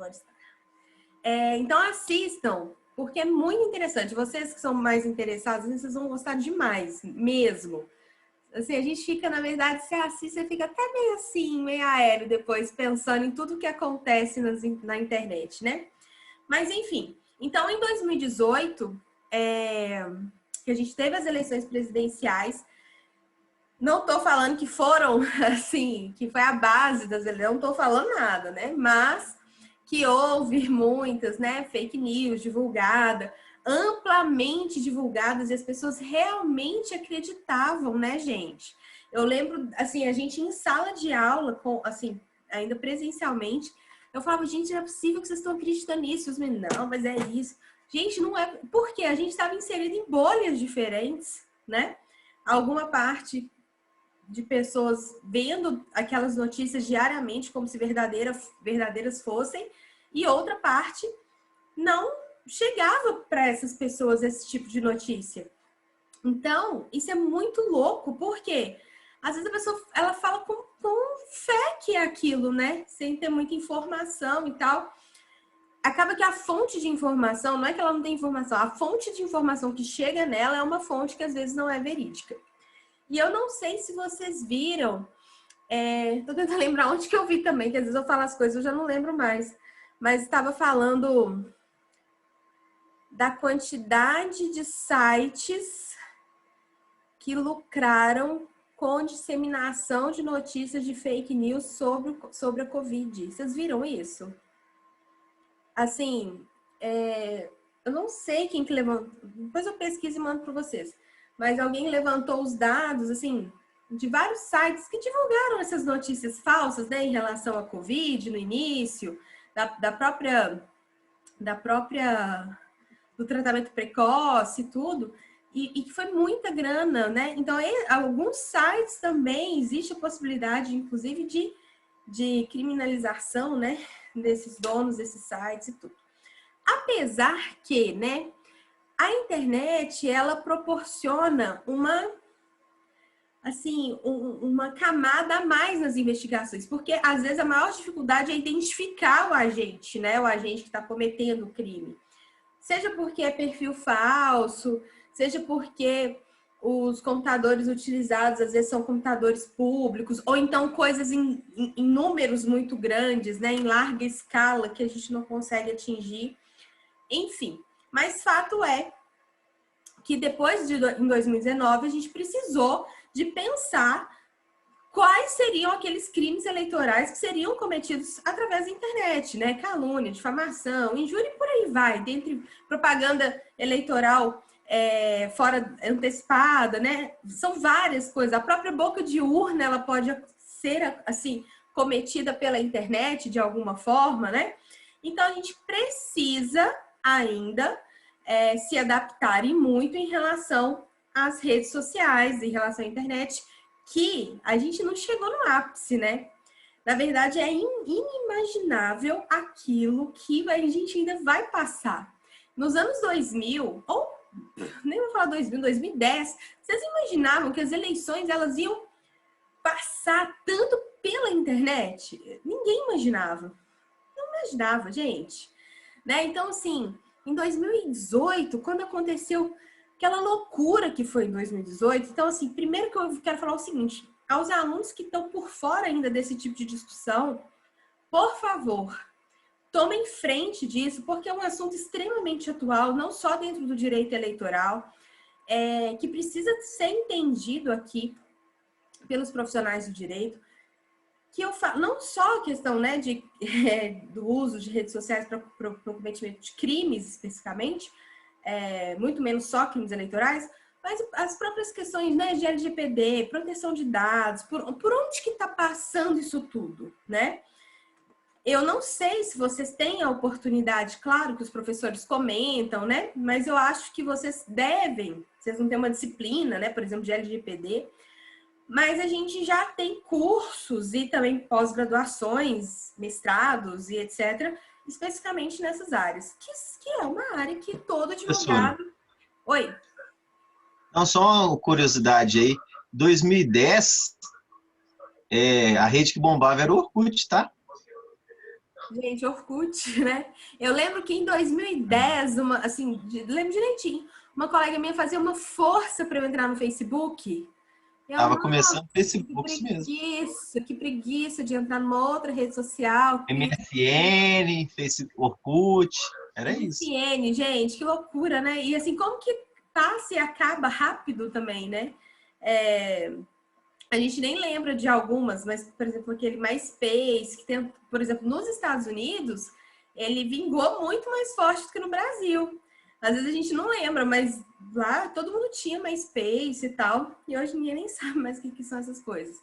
Pode estar. Então assistam, porque é muito interessante. Vocês que são mais interessados, vocês vão gostar demais, mesmo. Assim, a gente fica, na verdade, você assiste, você fica até meio assim, meio aéreo depois, pensando em tudo que acontece na internet, né? Mas, enfim. Então, em 2018, que a gente teve as eleições presidenciais, não tô falando que foram, assim, que foi a base das eleições, não tô falando nada, né? Mas que houve muitas, né, fake news divulgada, amplamente divulgadas, e as pessoas realmente acreditavam, né, gente? Eu lembro, assim, a gente em sala de aula, assim, ainda presencialmente, eu falava, gente, não é possível que vocês estão acreditando nisso. Os meninos, não, mas é isso. Gente, não é... Por quê? A gente estava inserido em bolhas diferentes, né? Alguma parte de pessoas vendo aquelas notícias diariamente como se verdadeiras fossem, e outra parte não chegava para essas pessoas esse tipo de notícia. Então, isso é muito louco, porque às vezes a pessoa ela fala com fé que é aquilo, né? Sem ter muita informação e tal. Acaba que a fonte de informação, não é que ela não tem informação, a fonte de informação que chega nela é uma fonte que às vezes não é verídica. E eu não sei se vocês viram, tô tentando lembrar onde que eu vi também, que às vezes eu falo as coisas, eu já não lembro mais. Mas estava falando da quantidade de sites que lucraram com disseminação de notícias de fake news sobre a Covid. Vocês viram isso? Assim, eu não sei quem que levantou, depois eu pesquiso e mando para vocês. Mas alguém levantou os dados, assim, de vários sites que divulgaram essas notícias falsas, né, em relação à Covid no início, do tratamento precoce e tudo, e que foi muita grana, né? Então, alguns sites também existe a possibilidade, inclusive, de criminalização, né, desses donos desses sites e tudo. Apesar que, né, a internet, ela proporciona uma camada a mais nas investigações, porque às vezes a maior dificuldade é identificar o agente, né? O agente que está cometendo o crime. Seja porque é perfil falso, seja porque os computadores utilizados às vezes são computadores públicos, ou então coisas em números muito grandes, né? Em larga escala que a gente não consegue atingir. Enfim, mas fato é que depois em 2019 a gente precisou de pensar quais seriam aqueles crimes eleitorais que seriam cometidos através da internet, né? Calúnia, difamação, injúria e por aí vai, dentre propaganda eleitoral fora antecipada, né? São várias coisas. A própria boca de urna, ela pode ser, assim, cometida pela internet de alguma forma, né? Então, a gente precisa ainda se adaptar e muito em relação às redes sociais, em relação à internet, que a gente não chegou no ápice, né? Na verdade, é inimaginável aquilo que a gente ainda vai passar. Nos anos 2000, ou nem vou falar 2000, 2010, vocês imaginavam que as eleições elas iam passar tanto pela internet? Ninguém imaginava. Não imaginava, gente. Né? Então, assim, em 2018, quando aconteceu aquela loucura que foi em 2018, então, assim, primeiro que eu quero falar o seguinte, aos alunos que estão por fora ainda desse tipo de discussão, por favor, tomem frente disso, porque é um assunto extremamente atual, não só dentro do direito eleitoral, que precisa ser entendido aqui pelos profissionais do direito, que eu falo, não só a questão, né, do uso de redes sociais para o cometimento de crimes especificamente, muito menos só crimes eleitorais, mas as próprias questões, né, de LGPD, proteção de dados, por onde que está passando isso tudo, né? Eu não sei se vocês têm a oportunidade, claro que os professores comentam, né? Mas eu acho que vocês não têm uma disciplina, né, por exemplo, de LGPD, mas a gente já tem cursos e também pós-graduações, mestrados e etc., especificamente nessas áreas, que é uma área que todo advogado... Professora, Oi? não, só uma curiosidade aí. 2010, a rede que bombava era o Orkut, tá? Gente, Orkut, né? Eu lembro que em 2010, lembro direitinho, uma colega minha fazia uma força para eu entrar no Facebook. Eu, Tava nossa, começando Facebook mesmo. que preguiça de entrar numa outra rede social, que preguiça. MSN, Facebook, Orkut, era isso. MSN, gente, que loucura, né? E assim, como que passa e acaba rápido também, né? A gente nem lembra de algumas, mas, por exemplo, aquele MySpace, que tem, por exemplo, nos Estados Unidos, ele vingou muito mais forte do que no Brasil. Às vezes a gente não lembra, mas lá todo mundo tinha MySpace e tal, e hoje ninguém nem sabe mais o que são essas coisas.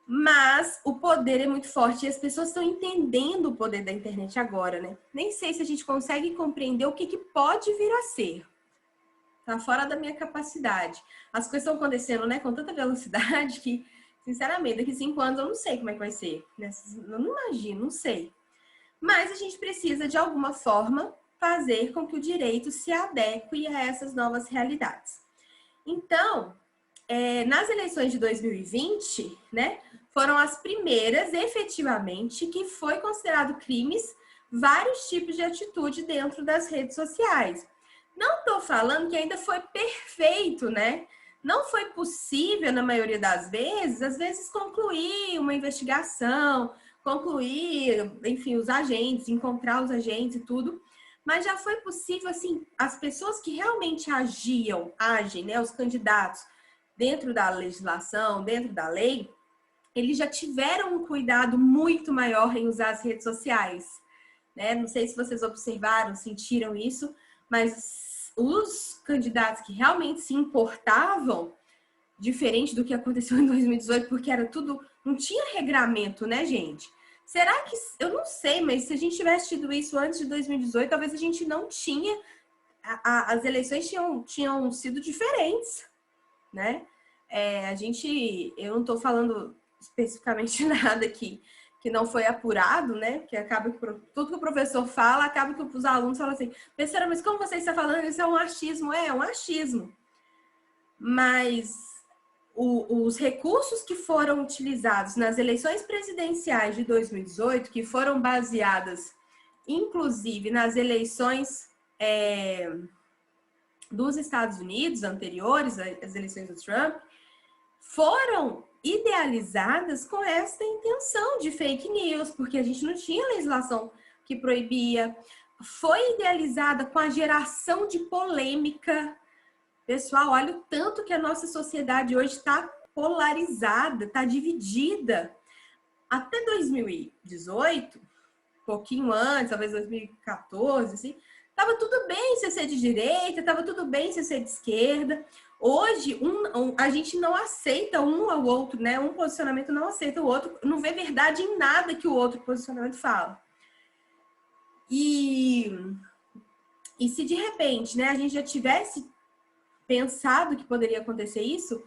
Mas o poder é muito forte e as pessoas estão entendendo o poder da internet agora, né? Nem sei se a gente consegue compreender o que pode vir a ser. Tá fora da minha capacidade. As coisas estão acontecendo, né, com tanta velocidade que, sinceramente, daqui 5 anos eu não sei como é que vai ser. Eu não imagino, não sei. Mas a gente precisa, de alguma forma, fazer com que o direito se adeque a essas novas realidades. Então, nas eleições de 2020, né, foram as primeiras, efetivamente, que foi considerado crimes vários tipos de atitude dentro das redes sociais. Não estou falando que ainda foi perfeito, né? Não foi possível, na maioria das vezes, às vezes, concluir uma investigação, concluir, enfim, os agentes, encontrar os agentes e tudo. Mas já foi possível, assim, as pessoas que realmente agem, né? Os candidatos dentro da legislação, dentro da lei, eles já tiveram um cuidado muito maior em usar as redes sociais, né? Não sei se vocês observaram, sentiram isso, mas os candidatos que realmente se importavam, diferente do que aconteceu em 2018, porque era tudo, não tinha regramento, né, gente? Será que, eu não sei, mas se a gente tivesse tido isso antes de 2018, talvez a gente não tinha, as eleições tinham sido diferentes, né? Eu não estou falando especificamente nada aqui que não foi apurado, né? Que acaba que tudo que o professor fala, acaba que os alunos falam assim, professora, mas como você está falando, isso é um achismo. É um achismo. Mas os recursos que foram utilizados nas eleições presidenciais de 2018, que foram baseadas, inclusive, nas eleições dos Estados Unidos anteriores, às eleições do Trump, foram idealizadas com essa intenção de fake news, porque a gente não tinha legislação que proibia. Foi idealizada com a geração de polêmica. Pessoal, olha o tanto que a nossa sociedade hoje está polarizada, está dividida. Até 2018, pouquinho antes, talvez 2014, assim, estava tudo bem se ser de direita, estava tudo bem se ser de esquerda. Hoje, a gente não aceita um ao outro, né? Um posicionamento não aceita o outro, não vê verdade em nada que o outro posicionamento fala. E se de repente, né, a gente já tivesse pensado que poderia acontecer isso,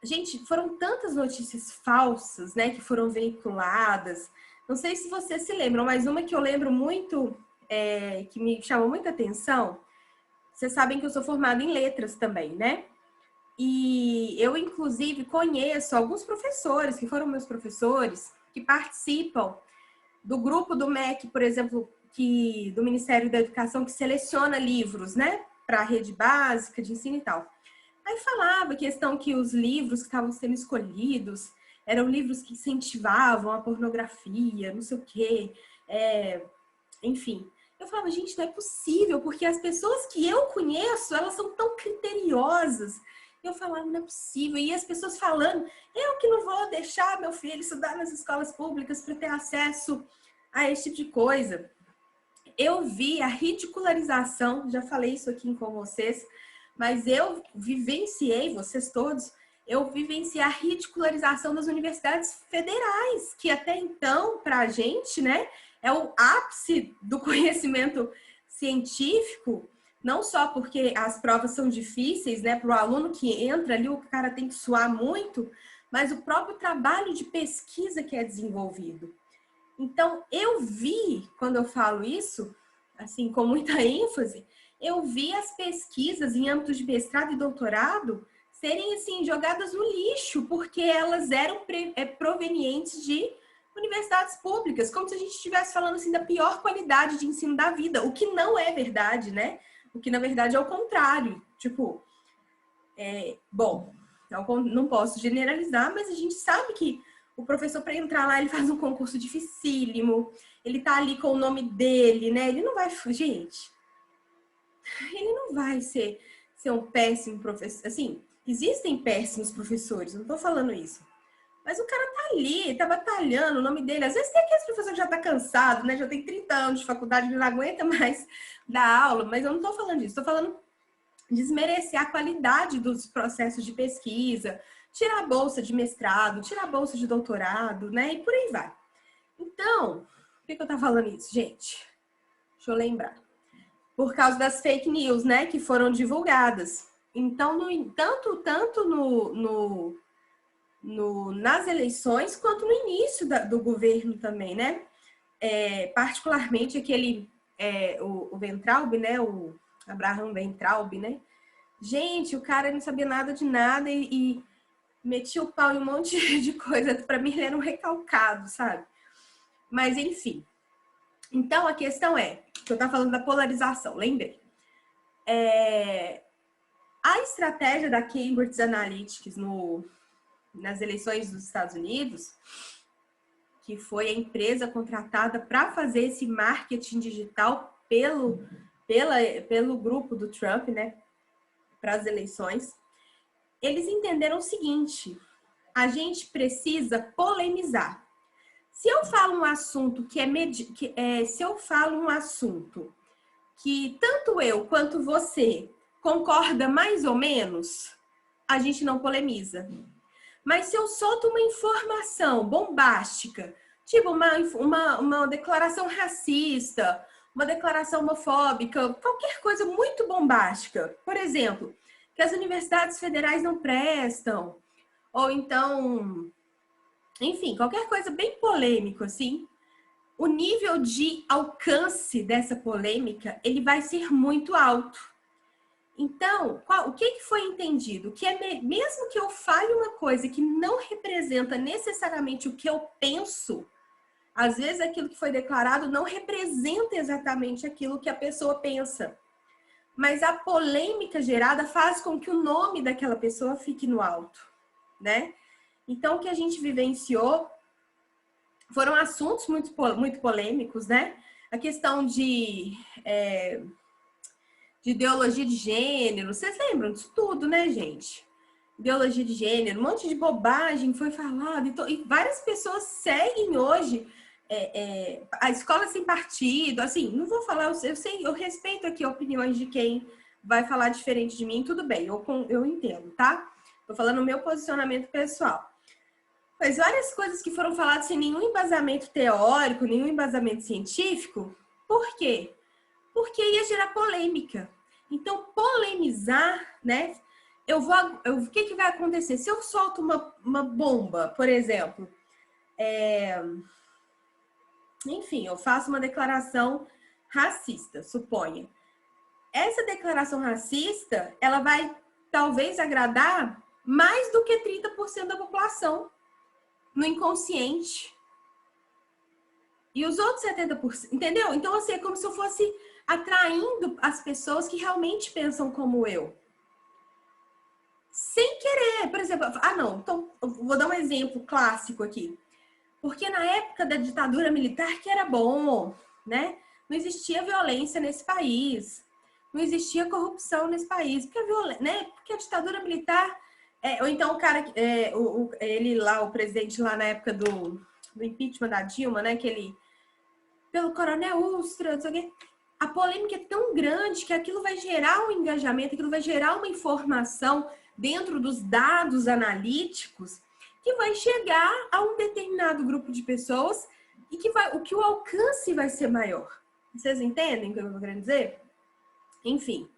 gente, foram tantas notícias falsas, né, que foram veiculadas. Não sei se vocês se lembram, mas uma que eu lembro muito, que me chamou muita atenção. Vocês sabem que eu sou formada em letras também, né? E eu, inclusive, conheço alguns professores, que foram meus professores, que participam do grupo do MEC, por exemplo, do Ministério da Educação, que seleciona livros, né? Para a rede básica de ensino e tal. Aí falava a questão que os livros que estavam sendo escolhidos eram livros que incentivavam a pornografia, não sei o quê. Enfim. Eu falava, gente, não é possível, porque as pessoas que eu conheço, elas são tão criteriosas. Eu falava, não é possível. E as pessoas falando, eu que não vou deixar meu filho estudar nas escolas públicas para ter acesso a esse tipo de coisa. Eu vi a ridicularização, já falei isso aqui com vocês, mas eu vivenciei, vocês todos, eu vivenciei a ridicularização das universidades federais, que até então, para a gente, né, é o ápice do conhecimento científico, não só porque as provas são difíceis, né, para o aluno que entra ali, o cara tem que suar muito, mas o próprio trabalho de pesquisa que é desenvolvido. Então, eu vi, quando eu falo isso, assim, com muita ênfase, eu vi as pesquisas em âmbito de mestrado e doutorado serem, assim, jogadas no lixo, porque elas eram provenientes de universidades públicas, como se a gente estivesse falando assim da pior qualidade de ensino da vida, o que não é verdade, né? O que na verdade é o contrário. Tipo, bom, não posso generalizar, mas a gente sabe que o professor, para entrar lá, ele faz um concurso dificílimo, ele tá ali com o nome dele, né? Ele não vai, gente, ele não vai ser um péssimo professor. Assim, existem péssimos professores, não tô falando isso. Mas o cara tá ali, tá batalhando o nome dele. Às vezes tem aqueles professores que já tá cansado, né? Já tem 30 anos de faculdade, não aguenta mais dar aula. Mas eu não tô falando disso. Tô falando de desmerecer a qualidade dos processos de pesquisa, tirar a bolsa de mestrado, tirar a bolsa de doutorado, né? E por aí vai. Então, por que eu tô falando isso, gente? Deixa eu lembrar. Por causa das fake news, né? Que foram divulgadas. Então, tanto nas eleições, quanto no início do governo também, né? Particularmente o Weintraub, né? O Abraham Weintraub, né? Gente, o cara não sabia nada de nada e metia o pau em um monte de coisa. Para mim, ele era um recalcado, sabe? Mas, enfim. Então, a questão que eu tava falando da polarização, lembrei. A estratégia da Cambridge Analytica nas eleições dos Estados Unidos, que foi a empresa contratada para fazer esse marketing digital pelo grupo do Trump, né, para as eleições, eles entenderam o seguinte: a gente precisa polemizar. Se eu falo um assunto se eu falo um assunto que tanto eu quanto você concorda mais ou menos, a gente não polemiza. Mas se eu solto uma informação bombástica, tipo uma declaração racista, uma declaração homofóbica, qualquer coisa muito bombástica, por exemplo, que as universidades federais não prestam, ou então, enfim, qualquer coisa bem polêmico, assim, o nível de alcance dessa polêmica, ele vai ser muito alto. Então, o que foi entendido? Que mesmo que eu fale uma coisa que não representa necessariamente o que eu penso, às vezes aquilo que foi declarado não representa exatamente aquilo que a pessoa pensa. Mas a polêmica gerada faz com que o nome daquela pessoa fique no alto, né? Então, o que a gente vivenciou foram assuntos muito polêmicos, né? A questão de ideologia de gênero. Vocês lembram disso tudo, né, gente? Ideologia de gênero, um monte de bobagem foi falado. E várias pessoas seguem hoje a escola sem partido. Assim, não vou falar, eu respeito aqui opiniões de quem vai falar diferente de mim, tudo bem, eu entendo, tá? Tô falando o meu posicionamento pessoal. Mas várias coisas que foram faladas sem nenhum embasamento teórico, nenhum embasamento científico. Por quê? Porque ia gerar polêmica. Então, polemizar, né? O que vai acontecer? Se eu solto uma bomba, por exemplo, enfim, eu faço uma declaração racista, suponha. Essa declaração racista, ela vai talvez agradar mais do que 30% da população no inconsciente. E os outros 70%, entendeu? Então, assim, é como se eu fosse atraindo as pessoas que realmente pensam como eu. Sem querer, por exemplo, então, eu vou dar um exemplo clássico aqui. Porque na época da ditadura militar que era bom, né? Não existia violência nesse país, não existia corrupção nesse país, porque a ditadura militar, ou então o cara, ele lá, o presidente lá na época do impeachment da Dilma, né? Pelo Coronel Ustra, não sei o quê. A polêmica é tão grande que aquilo vai gerar um engajamento, aquilo vai gerar uma informação dentro dos dados analíticos que vai chegar a um determinado grupo de pessoas e que o alcance vai ser maior. Vocês entendem o que eu estou querendo dizer? Enfim.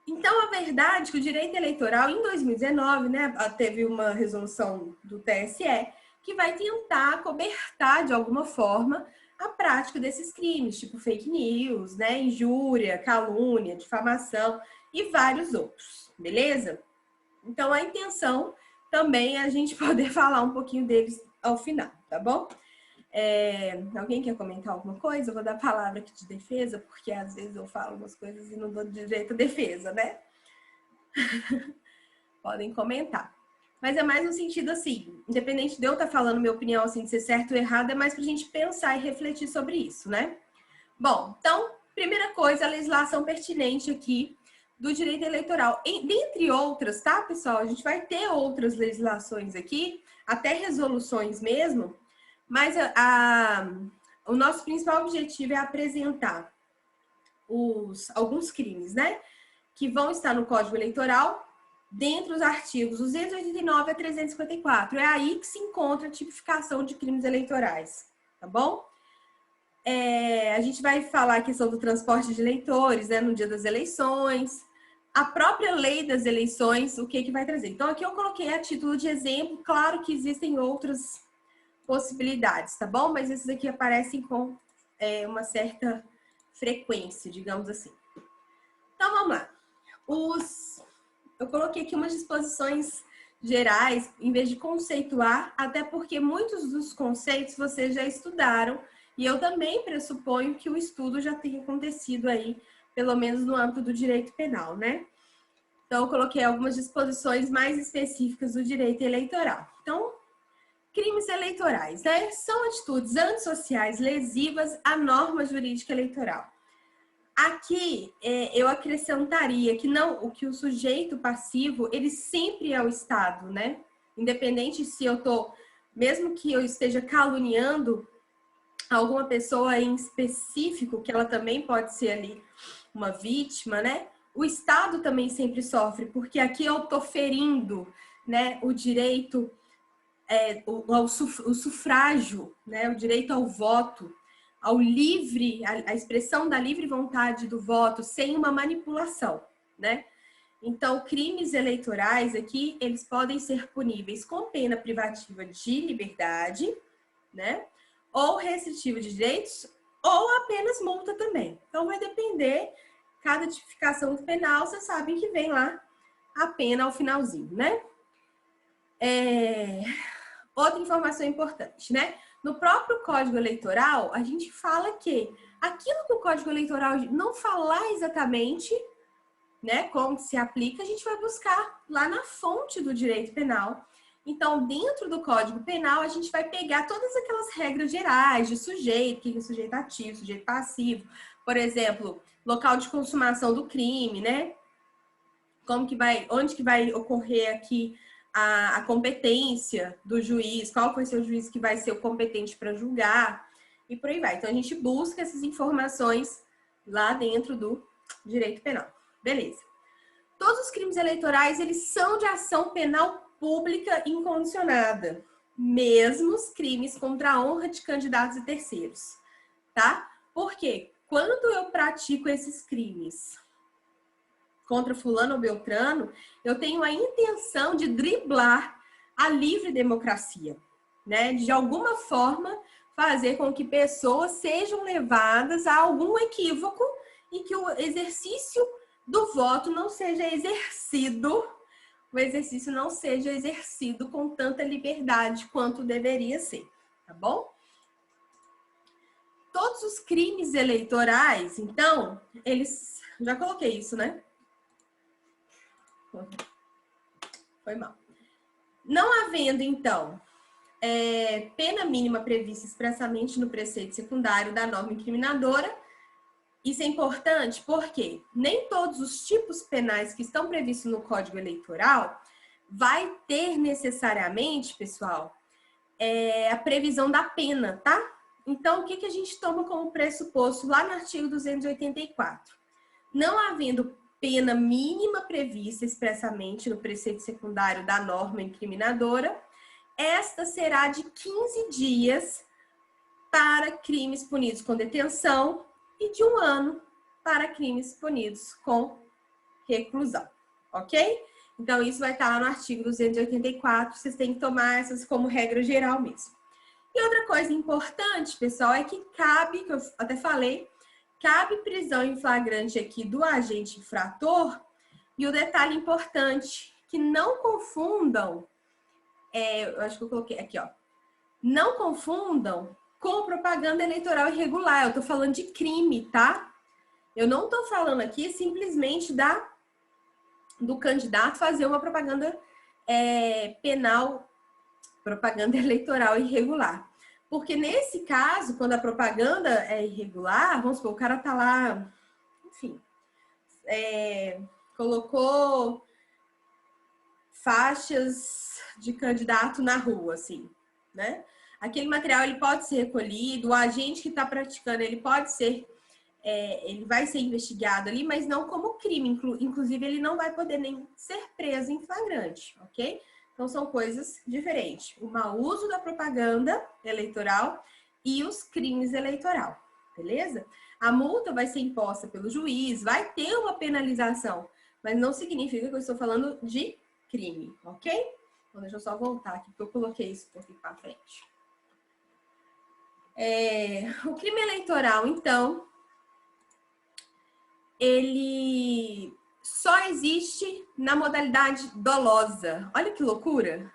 Então, a verdade é que o direito eleitoral, em 2019, né, teve uma resolução do TSE que vai tentar cobertar, de alguma forma, a prática desses crimes, tipo fake news, né, injúria, calúnia, difamação e vários outros, beleza? Então, a intenção também é a gente poder falar um pouquinho deles ao final, tá bom? Alguém quer comentar alguma coisa? Eu vou dar a palavra aqui de defesa, porque às vezes eu falo umas coisas e não dou direito à defesa, né? Podem comentar. Mas é mais no sentido assim, independente de eu estar falando minha opinião assim, de ser certo ou errado, é mais para a gente pensar e refletir sobre isso, né? Bom, então, primeira coisa, a legislação pertinente aqui do direito eleitoral. Dentre outras, tá, pessoal? A gente vai ter outras legislações aqui, até resoluções mesmo, mas o nosso principal objetivo é apresentar alguns crimes, né? Que vão estar no Código Eleitoral, dentro dos artigos 289 a 354. É aí que se encontra a tipificação de crimes eleitorais, tá bom? A gente vai falar a questão do transporte de eleitores, né, no dia das eleições, a própria lei das eleições, o que vai trazer. Então, aqui eu coloquei a título de exemplo, claro que existem outras possibilidades, tá bom? Mas esses aqui aparecem com uma certa frequência, digamos assim. Então, vamos lá. Eu coloquei aqui umas disposições gerais, em vez de conceituar, até porque muitos dos conceitos vocês já estudaram, e eu também pressuponho que o estudo já tenha acontecido aí, pelo menos no âmbito do direito penal, né? Então, eu coloquei algumas disposições mais específicas do direito eleitoral. Então, crimes eleitorais, né? São atitudes antissociais lesivas à norma jurídica eleitoral. Aqui, eu acrescentaria que o sujeito passivo, ele sempre é o Estado, né? Independente se mesmo que eu esteja caluniando alguma pessoa em específico, que ela também pode ser ali uma vítima, né? O Estado também sempre sofre, porque aqui eu estou ferindo, né, o direito, o sufrágio, né, o direito ao voto, ao livre, a expressão da livre vontade do voto, sem uma manipulação, né? Então, crimes eleitorais aqui, eles podem ser puníveis com pena privativa de liberdade, né? Ou restritiva de direitos, ou apenas multa também. Então, vai depender, cada tipificação penal, vocês sabem que vem lá a pena ao finalzinho, né? Outra informação importante, né? No próprio Código Eleitoral, a gente fala que aquilo que o Código Eleitoral não falar exatamente, né, como se aplica, a gente vai buscar lá na fonte do direito penal. Então, dentro do Código Penal, a gente vai pegar todas aquelas regras gerais de sujeito, que é sujeito ativo, sujeito passivo, por exemplo, local de consumação do crime, né? Onde que vai ocorrer aqui a competência do juiz, qual vai ser o juiz que vai ser o competente para julgar, e por aí vai. Então, a gente busca essas informações lá dentro do direito penal. Beleza. Todos os crimes eleitorais, eles são de ação penal pública incondicionada, mesmo os crimes contra a honra de candidatos e terceiros, tá? Por quê? Quando eu pratico esses crimes contra fulano ou beltrano, eu tenho a intenção de driblar a livre democracia, né? De alguma forma fazer com que pessoas sejam levadas a algum equívoco e que o exercício do voto não seja exercido, o exercício não seja exercido com tanta liberdade quanto deveria ser, tá bom? Todos os crimes eleitorais, então, eles... Já coloquei isso, né? Foi mal. Não havendo, então, pena mínima prevista expressamente no preceito secundário da norma incriminadora, isso é importante porque nem todos os tipos penais que estão previstos no Código Eleitoral vai ter necessariamente, pessoal, a previsão da pena, tá? Então, o que a gente toma como pressuposto lá no artigo 284? Não havendo pena mínima prevista expressamente no preceito secundário da norma incriminadora, esta será de 15 dias para crimes punidos com detenção e de 1 ano para crimes punidos com reclusão, ok? Então, isso vai estar lá no artigo 284, vocês têm que tomar essas como regra geral mesmo. E outra coisa importante, pessoal, é que cabe, que eu até falei, cabe prisão em flagrante aqui do agente infrator, e o detalhe importante, que não confundam, eu acho que eu coloquei aqui, ó, não confundam com propaganda eleitoral irregular. Eu tô falando de crime, tá? Eu não tô falando aqui simplesmente do candidato fazer uma propaganda penal, propaganda eleitoral irregular. Porque nesse caso, quando a propaganda é irregular, vamos supor, o cara tá lá, enfim, colocou faixas de candidato na rua, assim, né? Aquele material ele pode ser recolhido, o agente que está praticando ele pode ser, ele vai ser investigado ali, mas não como crime. Inclusive, ele não vai poder nem ser preso em flagrante, ok? Então, são coisas diferentes. O mau uso da propaganda eleitoral e os crimes eleitoral, beleza? A multa vai ser imposta pelo juiz, vai ter uma penalização, mas não significa que eu estou falando de crime, ok? Então, deixa eu só voltar aqui, porque eu coloquei isso um pouquinho para frente. O crime eleitoral, então, ele só existe na modalidade dolosa. Olha que loucura!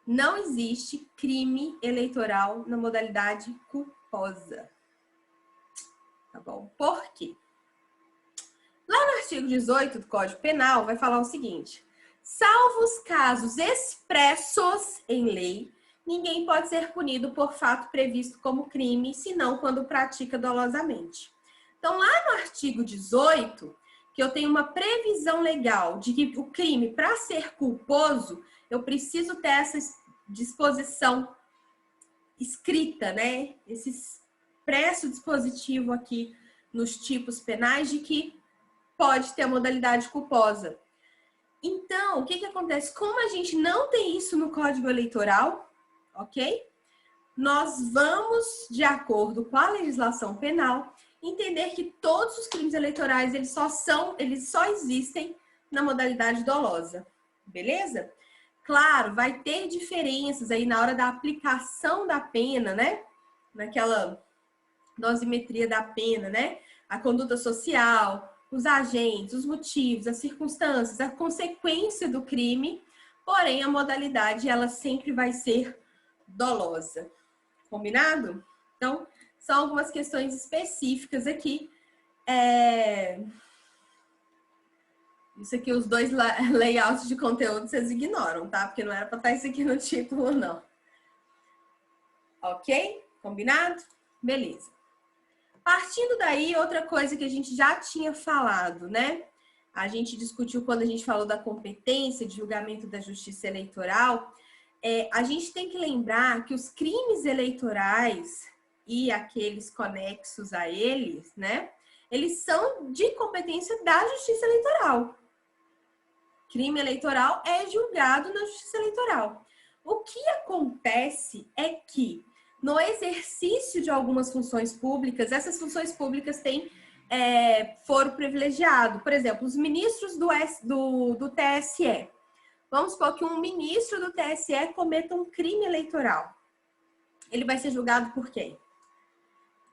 Não existe crime eleitoral na modalidade culposa. Tá bom? Por quê? Lá no artigo 18 do Código Penal vai falar o seguinte: salvo os casos expressos em lei, ninguém pode ser punido por fato previsto como crime, senão quando pratica dolosamente. Então, lá no artigo 18, que eu tenho uma previsão legal de que o crime, para ser culposo, eu preciso ter essa disposição escrita, né? Esse expresso dispositivo aqui nos tipos penais de que pode ter a modalidade culposa. Então, o que acontece? Como a gente não tem isso no Código Eleitoral, ok? Nós vamos, de acordo com a legislação penal, entender que todos os crimes eleitorais, eles só existem na modalidade dolosa, beleza? Claro, vai ter diferenças aí na hora da aplicação da pena, né? Naquela dosimetria da pena, né? A conduta social, os agentes, os motivos, as circunstâncias, a consequência do crime, porém a modalidade ela sempre vai ser dolosa. Combinado? Então, são algumas questões específicas aqui. Isso aqui, os dois layouts de conteúdo, vocês ignoram, tá? Porque não era para estar isso aqui no título, não. Ok? Combinado? Beleza. Partindo daí, outra coisa que a gente já tinha falado, né? A gente discutiu quando a gente falou da competência de julgamento da justiça eleitoral. A gente tem que lembrar que os crimes eleitorais e aqueles conexos a eles, né? Eles são de competência da justiça eleitoral. Crime eleitoral é julgado na justiça eleitoral. O que acontece é que no exercício de algumas funções públicas, essas funções públicas têm foro privilegiado. Por exemplo, os ministros do TSE. Vamos supor que um ministro do TSE cometa um crime eleitoral. Ele vai ser julgado por quem?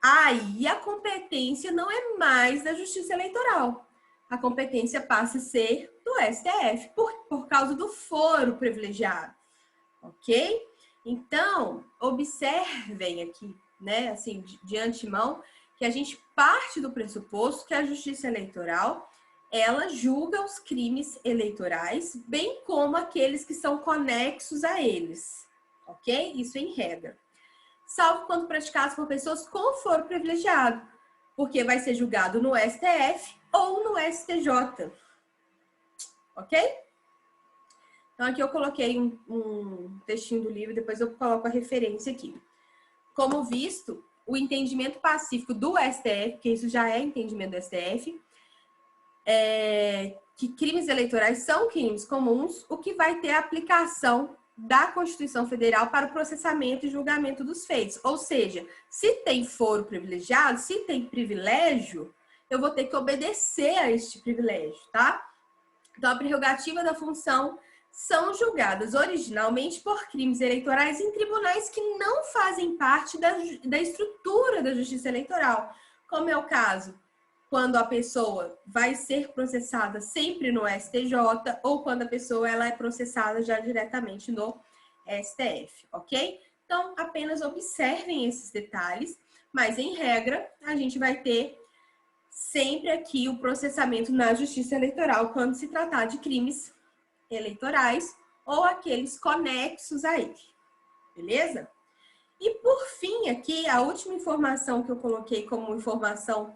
Aí a competência não é mais da Justiça Eleitoral. A competência passa a ser do STF, por causa do foro privilegiado. Ok? Então, observem aqui, né, assim, de antemão, que a gente parte do pressuposto que a Justiça Eleitoral, ela julga os crimes eleitorais, bem como aqueles que são conexos a eles. Ok? Isso em regra. Salvo quando praticados por pessoas com foro privilegiado, porque vai ser julgado no STF ou no STJ. Ok? Então, aqui eu coloquei um textinho do livro, depois eu coloco a referência aqui. Como visto, o entendimento pacífico do STF, porque isso já é entendimento do STF, que crimes eleitorais são crimes comuns, o que vai ter a aplicação da Constituição Federal para o processamento e julgamento dos feitos. Ou seja, se tem foro privilegiado, se tem privilégio, eu vou ter que obedecer a este privilégio, tá? Então, a prerrogativa da função são julgadas originalmente por crimes eleitorais em tribunais que não fazem parte da estrutura da justiça eleitoral, como é o caso quando a pessoa vai ser processada sempre no STJ ou quando a pessoa ela é processada já diretamente no STF, ok? Então, apenas observem esses detalhes, mas em regra, a gente vai ter sempre aqui o processamento na Justiça Eleitoral quando se tratar de crimes eleitorais ou aqueles conexos a ele, beleza? E por fim, aqui, a última informação que eu coloquei como informação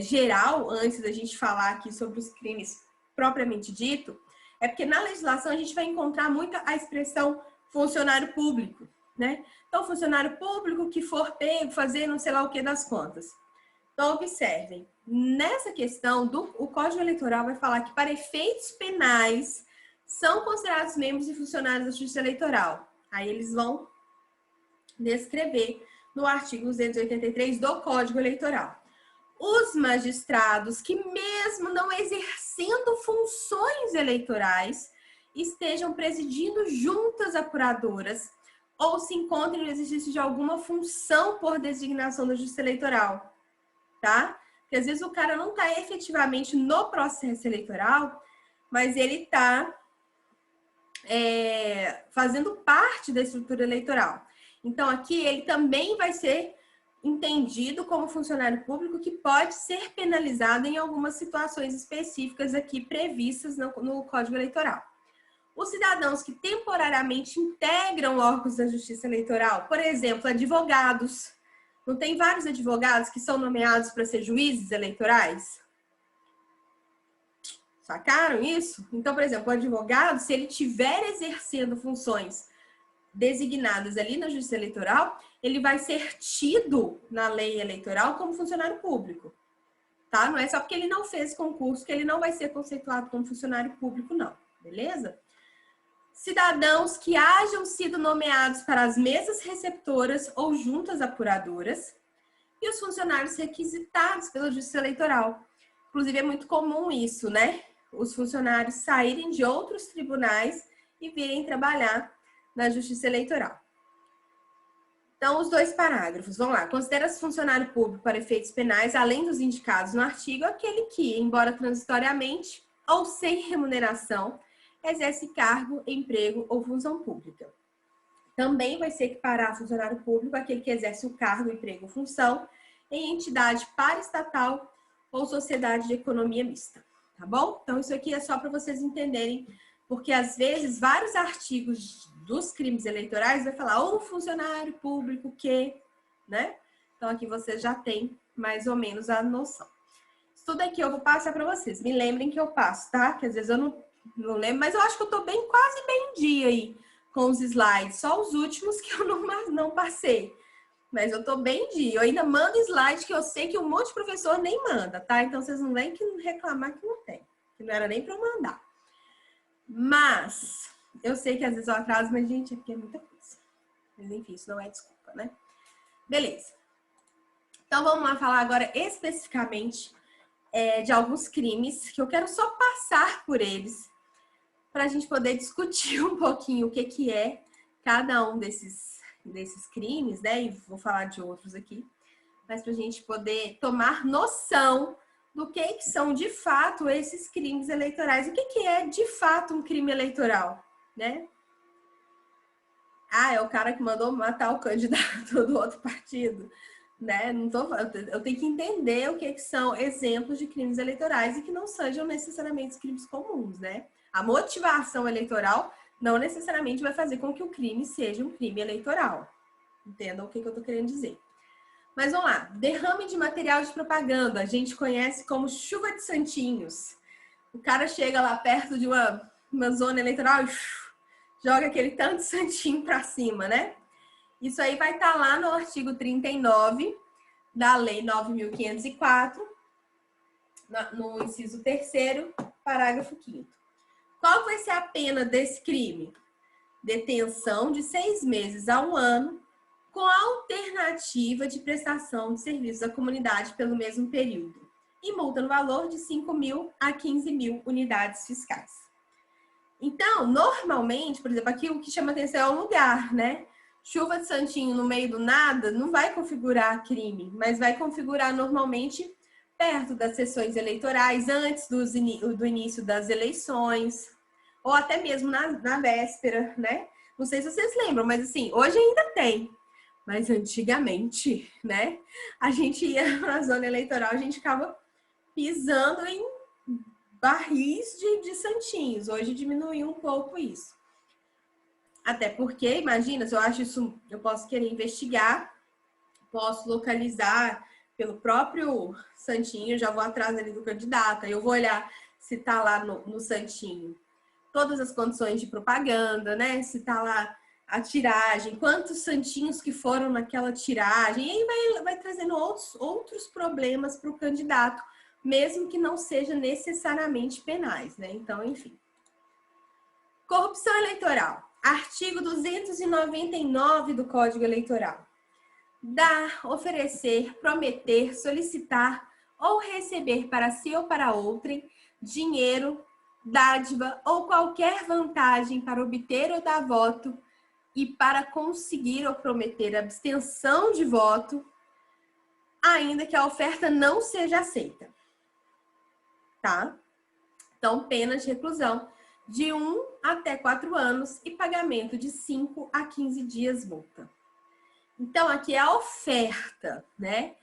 geral, antes da gente falar aqui sobre os crimes propriamente dito, é porque na legislação a gente vai encontrar muito a expressão funcionário público, né? Então, funcionário público que for pego fazer não sei lá o que das contas. Então, observem, nessa questão, o Código Eleitoral vai falar que para efeitos penais são considerados membros e funcionários da Justiça Eleitoral. Aí eles vão descrever no artigo 283 do Código Eleitoral. Os magistrados que, mesmo não exercendo funções eleitorais, estejam presidindo juntas apuradoras ou se encontrem no exercício de alguma função por designação da Justiça Eleitoral, tá? Porque às vezes o cara não está efetivamente no processo eleitoral, mas ele está fazendo parte da estrutura eleitoral. Então, aqui ele também vai ser entendido como funcionário público que pode ser penalizado em algumas situações específicas aqui previstas no Código Eleitoral. Os cidadãos que temporariamente integram órgãos da Justiça Eleitoral, por exemplo, advogados. Não tem vários advogados que são nomeados para ser juízes eleitorais? Sacaram isso? Então, por exemplo, o advogado, se ele estiver exercendo funções designadas ali na Justiça Eleitoral, ele vai ser tido na lei eleitoral como funcionário público, tá? Não é só porque ele não fez concurso que ele não vai ser conceituado como funcionário público, não, beleza? Cidadãos que hajam sido nomeados para as mesas receptoras ou juntas apuradoras e os funcionários requisitados pela Justiça Eleitoral. Inclusive, é muito comum isso, né? Os funcionários saírem de outros tribunais e virem trabalhar na Justiça Eleitoral. Então, os dois parágrafos, vamos lá. Considera-se funcionário público para efeitos penais, além dos indicados no artigo, aquele que, embora transitoriamente ou sem remuneração, exerce cargo, emprego ou função pública. Também vai ser equiparar a funcionário público aquele que exerce o cargo, emprego ou função em entidade paraestatal ou sociedade de economia mista, tá bom? Então, isso aqui é só para vocês entenderem, porque às vezes vários artigos dos crimes eleitorais vai falar ou funcionário público que, né? Então, aqui vocês já têm mais ou menos a noção. Isso tudo aqui eu vou passar para vocês. Me lembrem que eu passo, tá? Que às vezes eu não lembro, mas eu acho que eu tô quase bem em dia aí com os slides. Só os últimos que eu não passei. Mas eu tô bem em dia. Eu ainda mando slide que eu sei que um monte de professor nem manda, tá? Então, vocês não vêm reclamar que não tem. Que não era nem para eu mandar. Mas, eu sei que às vezes eu atraso, mas, gente, aqui é muita coisa. Mas, enfim, isso não é desculpa, né? Beleza. Então, vamos lá falar agora especificamente de alguns crimes, que eu quero só passar por eles, para a gente poder discutir um pouquinho o que é cada um desses crimes, né? E vou falar de outros aqui, mas para a gente poder tomar noção do que são de fato esses crimes eleitorais. O que é de fato um crime eleitoral, né? Ah, é o cara que mandou matar o candidato do outro partido, né? Eu tenho que entender o que são exemplos de crimes eleitorais e que não sejam necessariamente crimes comuns, né? A motivação eleitoral não necessariamente vai fazer com que o crime seja um crime eleitoral. Entendam o que eu estou querendo dizer. Mas vamos lá. Derrame de material de propaganda. A gente conhece como chuva de santinhos. O cara chega lá perto de uma zona eleitoral e joga aquele tanto de santinho para cima, né? Isso aí vai estar lá no artigo 39 da Lei 9.504, no inciso 3º, parágrafo 5º. Qual vai ser a pena desse crime? Detenção de 6 meses a 1 ano, com a alternativa de prestação de serviços à comunidade pelo mesmo período. E multa no valor de 5.000 a 15.000 unidades fiscais. Então, normalmente, por exemplo, aqui o que chama atenção é o lugar, né? Chuva de santinho no meio do nada não vai configurar crime, mas vai configurar normalmente perto das sessões eleitorais, antes do início das eleições, ou até mesmo na véspera, né? Não sei se vocês lembram, mas assim, hoje ainda tem. Mas antigamente, né? A gente ia na zona eleitoral, a gente ficava pisando em barris de santinhos. Hoje diminuiu um pouco isso. Até porque, imagina, se eu acho isso, eu posso querer investigar, posso localizar pelo próprio santinho, já vou atrás ali do candidato, aí eu vou olhar se tá lá no santinho todas as condições de propaganda, né? Se tá lá a tiragem, quantos santinhos que foram naquela tiragem, e aí vai trazendo outros problemas para o candidato, mesmo que não seja necessariamente penais, né? Então, enfim. Corrupção eleitoral. Artigo 299 do Código Eleitoral. Dar, oferecer, prometer, solicitar ou receber para si ou para outrem dinheiro, dádiva ou qualquer vantagem para obter ou dar voto e para conseguir ou prometer abstenção de voto, ainda que a oferta não seja aceita. Tá? Então, pena de reclusão de 1 até 4 anos e pagamento de 5 a 15 dias multa. Então, aqui é a oferta, né?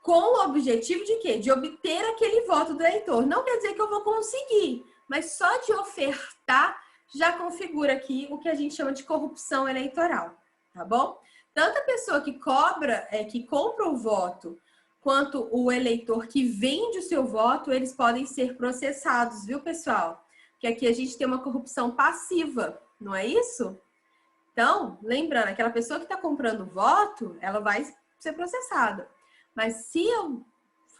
Com o objetivo de quê? De obter aquele voto do eleitor. Não quer dizer que eu vou conseguir, mas só de ofertar já configura aqui o que a gente chama de corrupção eleitoral, tá bom? Tanto a pessoa que cobra, que compra o voto, quanto o eleitor que vende o seu voto, eles podem ser processados, viu, pessoal? Porque aqui a gente tem uma corrupção passiva, não é isso? Então, lembrando, aquela pessoa que está comprando voto, ela vai ser processada. Mas se eu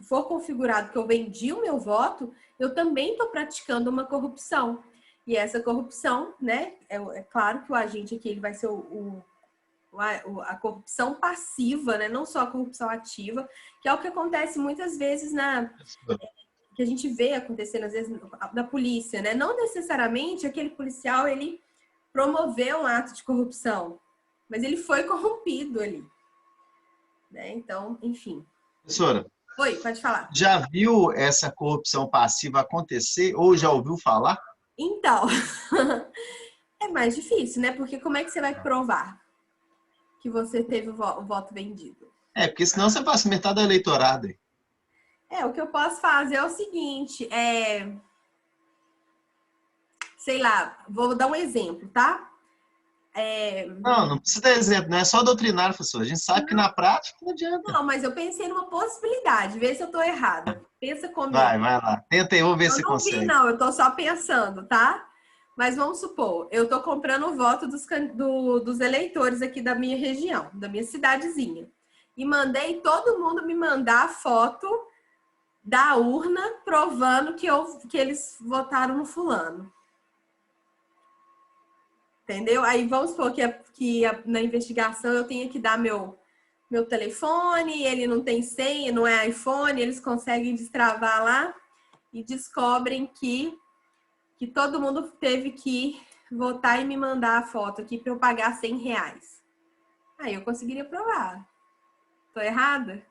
for configurado que eu vendi o meu voto, eu também estou praticando uma corrupção. E essa corrupção, né, é claro que o agente aqui ele vai ser a corrupção passiva, né, não só a corrupção ativa, que é o que acontece muitas vezes que a gente vê acontecendo às vezes na polícia, né? Não necessariamente aquele policial ele promoveu um ato de corrupção, mas ele foi corrompido ali, né? Então, enfim. Professora, Oi, pode falar. já viu essa corrupção passiva acontecer ou já ouviu falar? Então, é mais difícil, né? Porque como é que você vai provar que você teve o voto vendido? É, porque senão você passa metade da eleitorado. O que eu posso fazer é o seguinte, sei lá, vou dar um exemplo, tá? Não precisa dar exemplo, não é só doutrinário, professor. A gente sabe que na prática não adianta. Não, mas eu pensei numa possibilidade, vê se eu tô errada. Pensa comigo. Vai lá. Tenta aí, vamos ver se Eu não vi, consegue. não, eu tô só pensando, tá? Mas vamos supor, eu tô comprando o voto dos eleitores aqui da minha região, da minha cidadezinha. E mandei todo mundo me mandar a foto da urna provando que eles votaram no fulano. Entendeu? Aí vamos supor que na investigação eu tenha que dar meu telefone, ele não tem senha, não é iPhone, eles conseguem destravar lá e descobrem que todo mundo teve que votar e me mandar a foto aqui para eu pagar R$100. Aí eu conseguiria provar. Tô errada?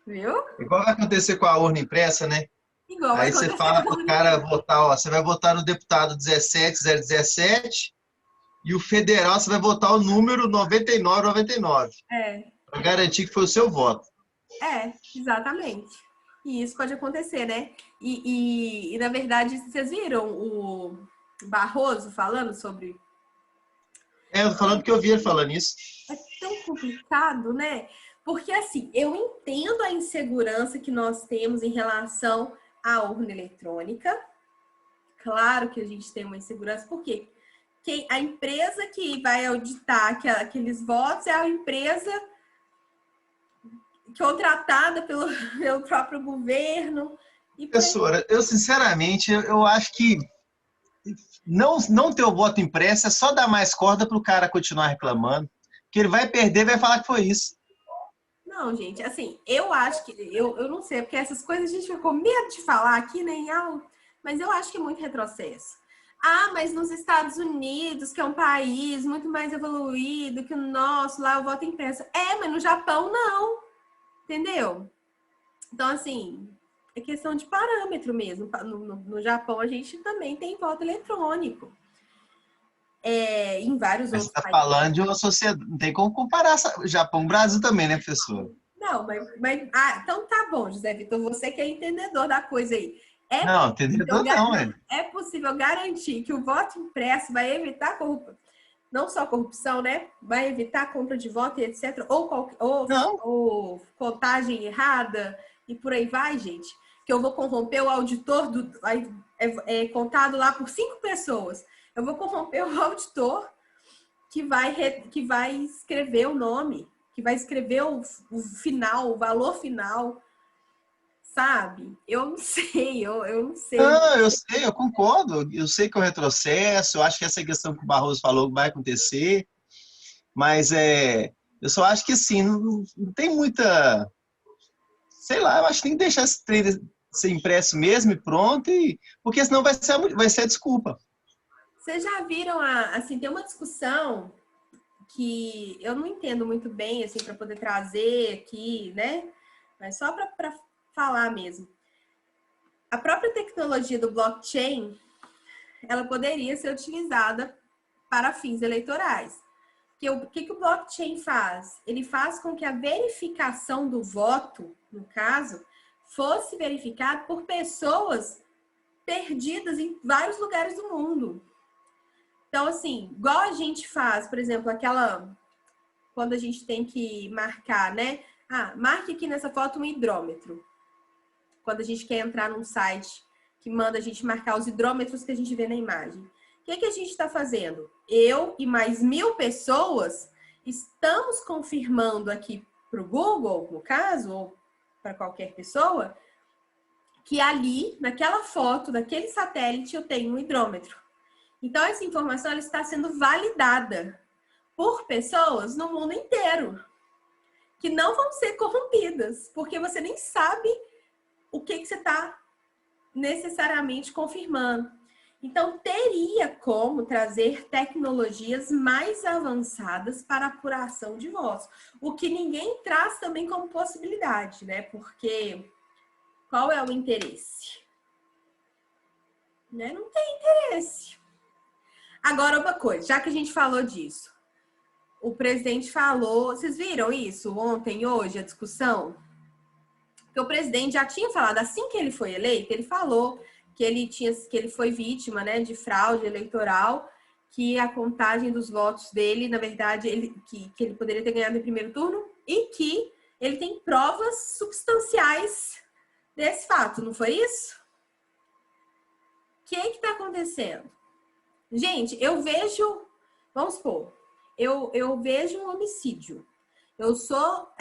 Viu? Igual vai acontecer com a urna impressa, né? Igual Aí você fala pro cara votar, ó, você vai votar no deputado 17017 e o federal você vai votar o número 9999. Para garantir que foi o seu voto. Exatamente. E isso pode acontecer, né? E na verdade, vocês viram o Barroso falando sobre... Eu tô falando que eu vi ele falando isso. É tão complicado, né? Porque, assim, eu entendo a insegurança que nós temos em relação à urna eletrônica. Claro que a gente tem uma insegurança, porque a empresa que vai auditar aqueles votos é a empresa contratada pelo próprio governo. Professora, eu sinceramente, eu acho que não ter o voto impresso é só dar mais corda para o cara continuar reclamando, que ele vai perder e vai falar que foi isso. Não, gente, assim, eu acho que, eu não sei, porque essas coisas a gente fica com medo de falar aqui, né, em aula, mas eu acho que é muito retrocesso. Ah, mas nos Estados Unidos, que é um país muito mais evoluído que o nosso, lá o voto impresso. Mas no Japão não, entendeu? Então, assim, é questão de parâmetro mesmo. No Japão, a gente também tem voto eletrônico. Em vários Mas outros você está países. falando de uma sociedade. Não tem como comparar Japão e Brasil também, né, professor? Não, então tá bom, José Vitor, você que é entendedor da coisa aí. Não, entendedor não, é. É possível garantir que o voto impresso vai evitar corrupção, não só corrupção, né? Vai evitar compra de voto e etc. Ou contagem errada e por aí vai, gente. Que eu vou corromper o auditor, é contado lá por 5 pessoas. Eu vou corromper o auditor que vai escrever o nome, que vai escrever o final, o valor final, sabe? Eu não sei, eu não sei. Não, eu sei, eu concordo. Eu sei que é um retrocesso, eu acho que essa questão que o Barroso falou vai acontecer, mas eu só acho que assim, não tem muita. Sei lá, eu acho que tem que deixar esse trem ser impresso mesmo e pronto, porque senão vai ser a desculpa. Vocês já viram, assim, tem uma discussão que eu não entendo muito bem, assim, para poder trazer aqui, né? Mas só para falar mesmo. A própria tecnologia do blockchain, ela poderia ser utilizada para fins eleitorais. O que o blockchain faz? Ele faz com que a verificação do voto, no caso, fosse verificada por pessoas perdidas em vários lugares do mundo. Então, assim, igual a gente faz, por exemplo, quando a gente tem que marcar, né? Marque aqui nessa foto um hidrômetro. Quando a gente quer entrar num site que manda a gente marcar os hidrômetros que a gente vê na imagem. O que a gente está fazendo? Eu e mais 1000 pessoas estamos confirmando aqui para o Google, no caso, ou para qualquer pessoa, que ali, naquela foto, daquele satélite, eu tenho um hidrômetro. Então, essa informação ela está sendo validada por pessoas no mundo inteiro, que não vão ser corrompidas, porque você nem sabe o que você está necessariamente confirmando. Então, teria como trazer tecnologias mais avançadas para a apuração de votos, o que ninguém traz também como possibilidade, né? Porque qual é o interesse? Né? Não tem interesse. Agora, uma coisa, já que a gente falou disso, o presidente falou, vocês viram isso ontem, hoje, a discussão? Porque o presidente já tinha falado, assim que ele foi eleito, ele falou que ele foi vítima, né, de fraude eleitoral, que a contagem dos votos dele, na verdade, que ele poderia ter ganhado em primeiro turno e que ele tem provas substanciais desse fato, não foi isso? O que está acontecendo? Gente, eu vejo, vamos supor, eu vejo um homicídio. Eu sou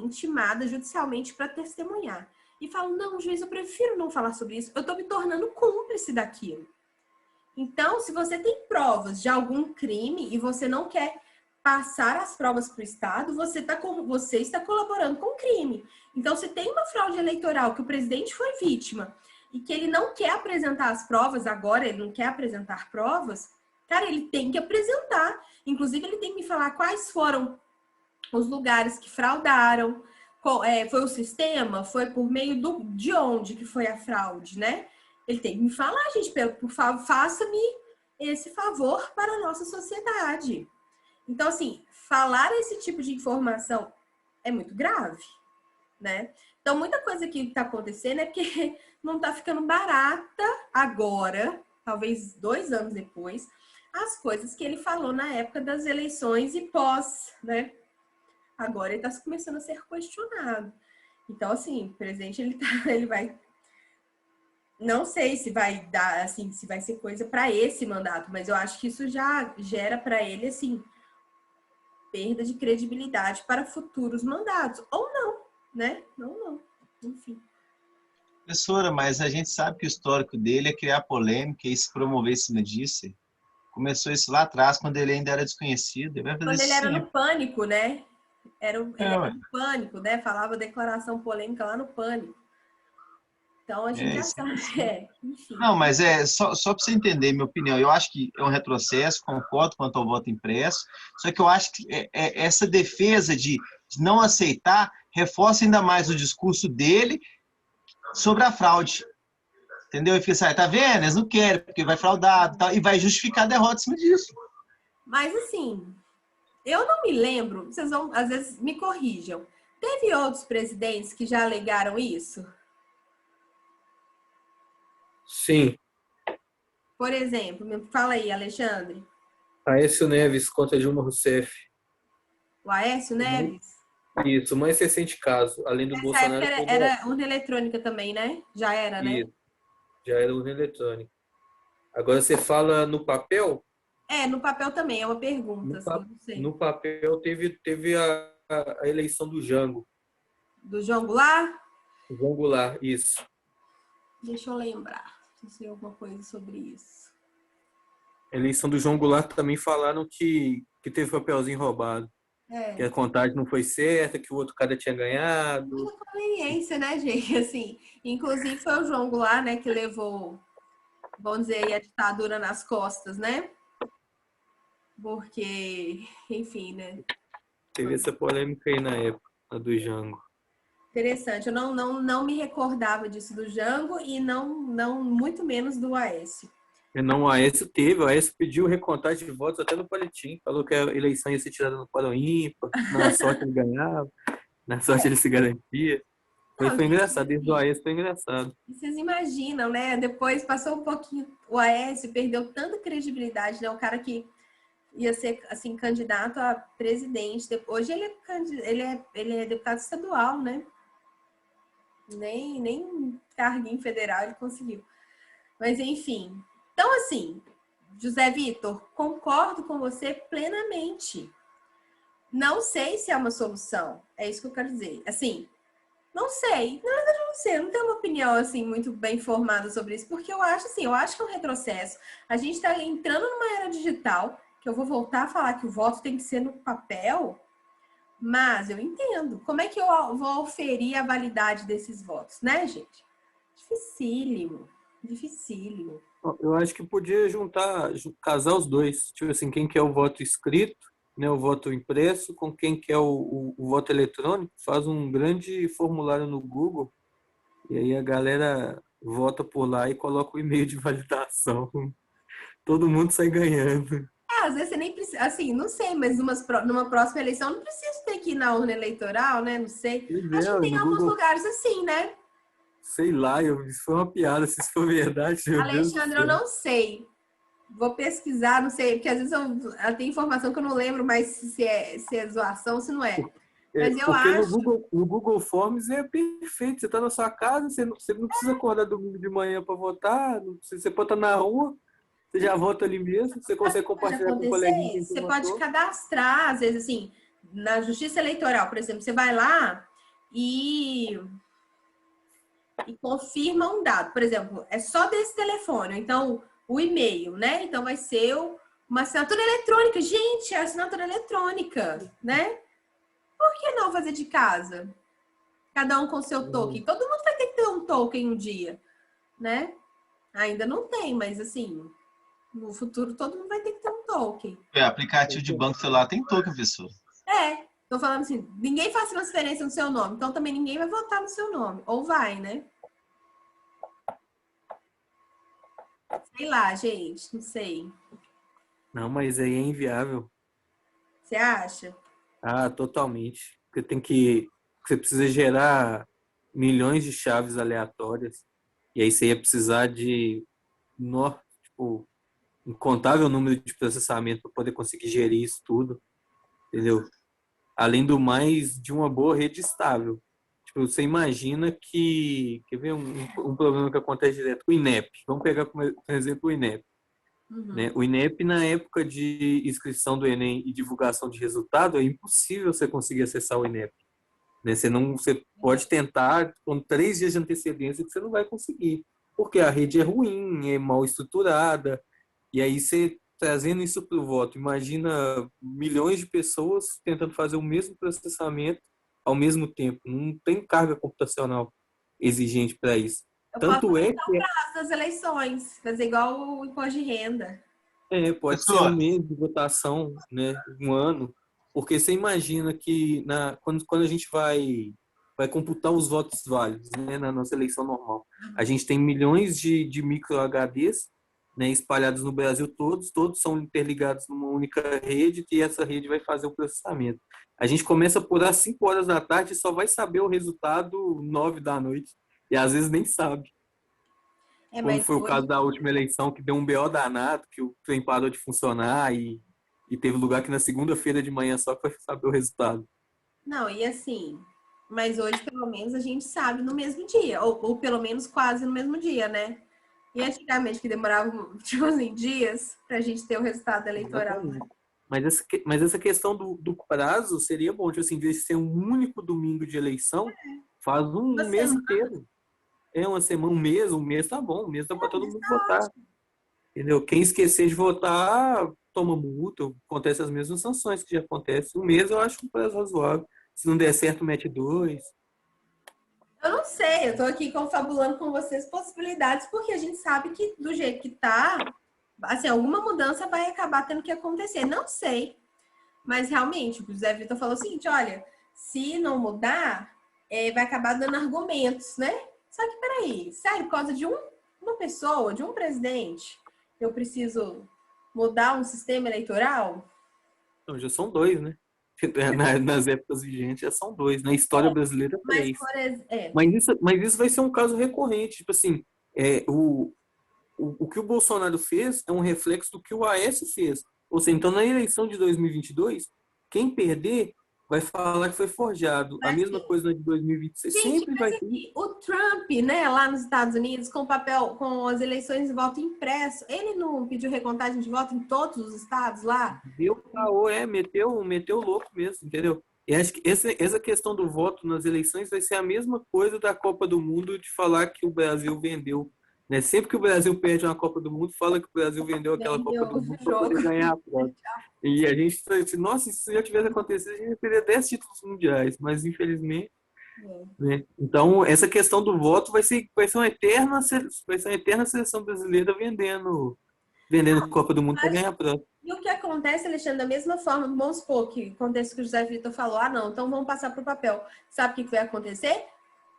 intimada judicialmente para testemunhar. E falo, não, juiz, eu prefiro não falar sobre isso. Eu estou me tornando cúmplice daquilo. Então, se você tem provas de algum crime e você não quer passar as provas para o Estado, você está colaborando com o crime. Então, se tem uma fraude eleitoral que o presidente foi vítima e que ele não quer apresentar as provas agora, ele não quer apresentar provas, cara, ele tem que apresentar. Inclusive, ele tem que me falar quais foram os lugares que fraudaram, foi o sistema, foi por meio de onde que foi a fraude, né? Ele tem que me falar, gente, por favor, faça-me esse favor para a nossa sociedade. Então, assim, falar esse tipo de informação é muito grave, né? Então, muita coisa que está acontecendo é porque não está ficando barata agora, talvez 2 anos depois, as coisas que ele falou na época das eleições e pós, né? Agora ele está começando a ser questionado. Então, assim, o presidente, ele vai... Não sei se vai dar, assim, se vai ser coisa para esse mandato, mas eu acho que isso já gera para ele, assim, perda de credibilidade para futuros mandatos. Ou não, né? Não. Enfim. Professora, mas a gente sabe que o histórico dele é criar polêmica e se promover em cima disso. Começou isso lá atrás, quando ele ainda era desconhecido. Ele vai fazer quando ele era no Pânico, né? Ele era no Pânico, né? Falava declaração polêmica lá no Pânico. Então, a gente já sabe. Enfim. Não, mas só para você entender minha opinião. Eu acho que é um retrocesso, concordo quanto ao voto impresso, só que eu acho que essa defesa de não aceitar reforça ainda mais o discurso dele, sobre a fraude. Entendeu? E fica assim, tá vendo? Eles não querem, porque vai fraudar tal, e vai justificar a derrota em cima disso. Mas assim, eu não me lembro, vocês vão, às vezes, me corrijam. Teve outros presidentes que já alegaram isso? Sim. Por exemplo, me fala aí, Alexandre. Aécio Neves contra Dilma Rousseff. O Aécio Neves? Isso, o mais recente caso, além do Nessa época Bolsonaro. era urna eletrônica também, né? Já era, né? Isso, já era urna eletrônica. Agora você fala no papel? No papel também, é uma pergunta, No, assim, não sei. no papel teve a eleição do Jango. Do João Goulart? João Goulart, isso. Deixa eu lembrar, se sei alguma coisa sobre isso. A eleição do João Goulart também falaram que teve papelzinho roubado. Que a contagem não foi certa, que o outro cara tinha ganhado. Muita conveniência, né, gente? Assim, inclusive foi o João Goulart, né, que levou, vamos dizer aí, a ditadura nas costas, né? Porque, enfim, né? Teve essa polêmica aí na época, a do Jango. Interessante. Eu não me recordava disso do Jango e não muito menos do Aécio. Não, o Aécio pediu recontagem de votos até no boletim. Falou que a eleição ia ser tirada no quadro ímpar, na sorte ele ganhava, na sorte ele se garantia. Foi engraçado, desde o Aécio foi engraçado. Vocês imaginam, né? Depois passou um pouquinho, o Aécio perdeu tanta credibilidade, né? O cara que ia ser, assim, candidato a presidente. Hoje ele é deputado estadual, né? Nem carguinho federal ele conseguiu. Mas, enfim. Então, assim, José Vitor, concordo com você plenamente. Não sei se é uma solução. É isso que eu quero dizer. Assim, não sei. Na verdade, eu não sei. Eu não tenho uma opinião, assim, muito bem formada sobre isso. Porque eu acho, assim, eu acho que é um retrocesso. A gente está entrando numa era digital, que eu vou voltar a falar que o voto tem que ser no papel, mas eu entendo. Como é que eu vou oferir a validade desses votos, né, gente? Dificílimo. Dificílimo. Eu acho que podia casar os dois. Tipo assim, quem quer o voto escrito, né, o voto impresso, com quem quer o voto eletrônico, faz um grande formulário no Google e aí a galera vota por lá e coloca o e-mail de validação. Todo mundo sai ganhando. Às vezes você nem precisa, assim, não sei, mas numa próxima eleição não precisa ter que ir na urna eleitoral, né? Não sei. Acho que tem No alguns Google, lugares assim, né? sei lá, isso foi uma piada, se isso for verdade, meu Deus do Alexandre, eu céu. não sei. Vou pesquisar, não sei, porque às vezes eu tenho informação que eu não lembro mais se é zoação ou se não é. Mas eu Porque acho. no Google Forms é perfeito. Você está na sua casa, você não precisa acordar domingo de manhã para votar, você pode estar na rua, você já vota ali mesmo, você consegue Pode compartilhar com o acontecer coleguinha quem isso. você Você pode votou. cadastrar, às vezes, assim, na Justiça Eleitoral, por exemplo, você vai lá e confirma um dado. Por exemplo, é só desse telefone, então o e-mail, né? Então vai ser uma assinatura eletrônica. Gente, é assinatura eletrônica, né? Por que não fazer de casa? Cada um com seu token. Todo mundo vai ter que ter um token um dia, né? Ainda não tem, mas assim, no futuro todo mundo vai ter que ter um token. Aplicativo de banco celular tem token, professor. Tô falando assim, ninguém faz transferência no seu nome, então também ninguém vai votar no seu nome. Ou vai, né? Sei lá, gente, não sei. Não, mas aí é inviável. Você acha? Ah, totalmente. Você precisa gerar milhões de chaves aleatórias. E aí você ia precisar de tipo, incontável número de processamento para poder conseguir gerir isso tudo. Entendeu? Além do mais, de uma boa rede estável. Tipo, você imagina que... Quer ver um problema que acontece direto? O INEP. Vamos pegar como exemplo o INEP. Né? O INEP, na época de inscrição do Enem e divulgação de resultado, é impossível você conseguir acessar o INEP. Né? Você pode tentar com 3 dias de antecedência que você não vai conseguir. Porque a rede é ruim, é mal estruturada. E aí você trazendo isso para o voto, imagina milhões de pessoas tentando fazer o mesmo processamento ao mesmo tempo. Não tem carga computacional exigente para isso. Eu posso Tanto é aumentar o que prazo das eleições, fazer igual o imposto de renda. pode ser um Professor, mês de votação, né, um ano, porque você imagina que quando a gente vai vai computar os votos válidos, né, na nossa eleição normal. A gente tem milhões de micro HDs, né, espalhados no Brasil todos são interligados numa única rede e essa rede vai fazer o processamento. A gente começa por às 5 horas da tarde e só vai saber o resultado 9 da noite. E às vezes nem sabe. Como Mas foi o hoje... caso da última eleição, que deu um BO danado, que o trem parou de funcionar e teve lugar que na segunda-feira de manhã só que foi saber o resultado. Não, e assim, mas hoje pelo menos a gente sabe no mesmo dia, ou pelo menos quase no mesmo dia, né? E antigamente que demorava, tipo assim, dias pra gente ter o resultado eleitoral. Exatamente. Mas essa questão do prazo seria bom, tipo assim, em vez de ser um único domingo de eleição, faz Uma um mês semana, inteiro. É uma semana, um mês tá bom, um mês dá para todo mas mundo tá votar. ótimo. Entendeu? Quem esquecer de votar, toma multa, acontece as mesmas sanções que já acontecem. Um mês eu acho um prazo razoável. Se não der certo, mete 2. Eu não sei, eu tô aqui confabulando com vocês possibilidades, porque a gente sabe que do jeito que tá, assim, alguma mudança vai acabar tendo que acontecer. Não sei, mas realmente, o José Vitor falou o seguinte, olha, se não mudar, vai acabar dando argumentos, né? Só que peraí, sério, por causa de uma pessoa, de um presidente, eu preciso mudar um sistema eleitoral? Então, já são 2, né? Nas épocas vigentes já são 2. Na história brasileira, Mas, 3. por exemplo, Mas isso vai ser um caso recorrente. Tipo assim, o que o Bolsonaro fez é um reflexo do que o Aécio fez. Ou seja, então na eleição de 2022, quem perder vai falar que foi forjado. A mesma assim, coisa na de 2026. gente, Sempre mas vai ter. aqui, o Trump, né, lá nos Estados Unidos, com papel, com as eleições de voto impresso, ele não pediu recontagem de voto em todos os estados lá? Deu caô, meteu louco mesmo, entendeu? E acho que essa questão do voto nas eleições vai ser a mesma coisa da Copa do Mundo de falar que o Brasil vendeu. Né? Sempre que o Brasil perde uma Copa do Mundo, fala que o Brasil vendeu aquela Copa Vendeu do o Mundo para jogo. poder ganhar a próxima. E a gente, nossa, se já tivesse acontecido, a gente ia perder 10 títulos mundiais, mas infelizmente. Né? Então, essa questão do voto vai ser uma eterna seleção brasileira vendendo Copa do Mundo para ganhar a próxima. E o que acontece, Alexandre, da mesma forma, vamos supor que acontece que o José Vitor falou, ah, não, então vamos passar para o papel. Sabe o que vai acontecer?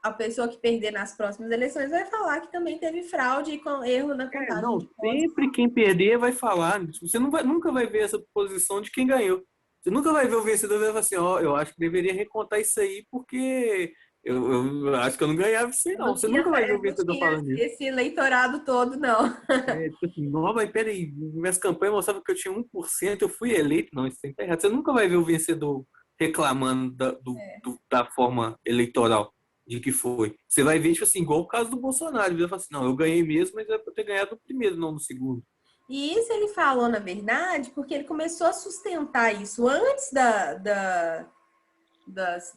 A pessoa que perder nas próximas eleições vai falar que também teve fraude e com erro na contagem Não, de votos. sempre quem perder vai falar. Você nunca vai ver essa posição de quem ganhou. Você nunca vai ver o vencedor e vai falar assim, ó, eu acho que deveria recontar isso aí porque eu acho que eu não ganhava isso aí, Eu não. não Você tinha, nunca vai ver o eu não vencedor tinha falando isso. esse eleitorado todo, não. Tipo assim, não, mas peraí, minhas campanhas mostravam que eu tinha 1%, eu fui eleito. Não, isso aí tá errado. Você nunca vai ver o vencedor reclamando da forma eleitoral de que foi. Você vai ver, tipo assim, igual o caso do Bolsonaro. Ele vai falar assim, não, eu ganhei mesmo, mas é pra eu ter ganhado no primeiro, não no segundo. E isso ele falou, na verdade, porque ele começou a sustentar isso antes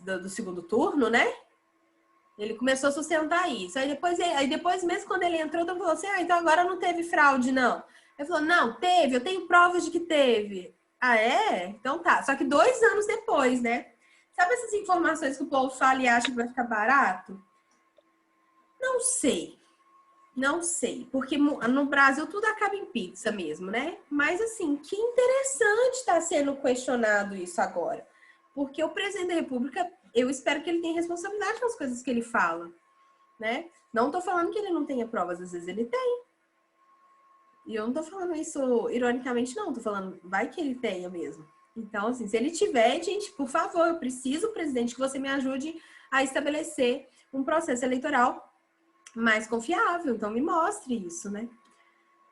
do segundo turno, né? Ele começou a sustentar isso. Aí depois mesmo quando ele entrou, ele falou assim, ah, então agora não teve fraude, não. Ele falou, não, teve, eu tenho provas de que teve. Ah, é? Então tá. Só que 2 anos depois, né? Sabe essas informações que o povo fala e acha que vai ficar barato? Não sei. Não sei. Porque no Brasil tudo acaba em pizza mesmo, né? Mas assim, que interessante está sendo questionado isso agora. Porque o presidente da República, eu espero que ele tenha responsabilidade com as coisas que ele fala, né? Não tô falando que ele não tenha provas, às vezes ele tem. E eu não tô falando isso ironicamente, não. Tô falando, vai que ele tenha mesmo. Então, assim, se ele tiver, gente, por favor, eu preciso, presidente, que você me ajude a estabelecer um processo eleitoral mais confiável. Então, me mostre isso, né?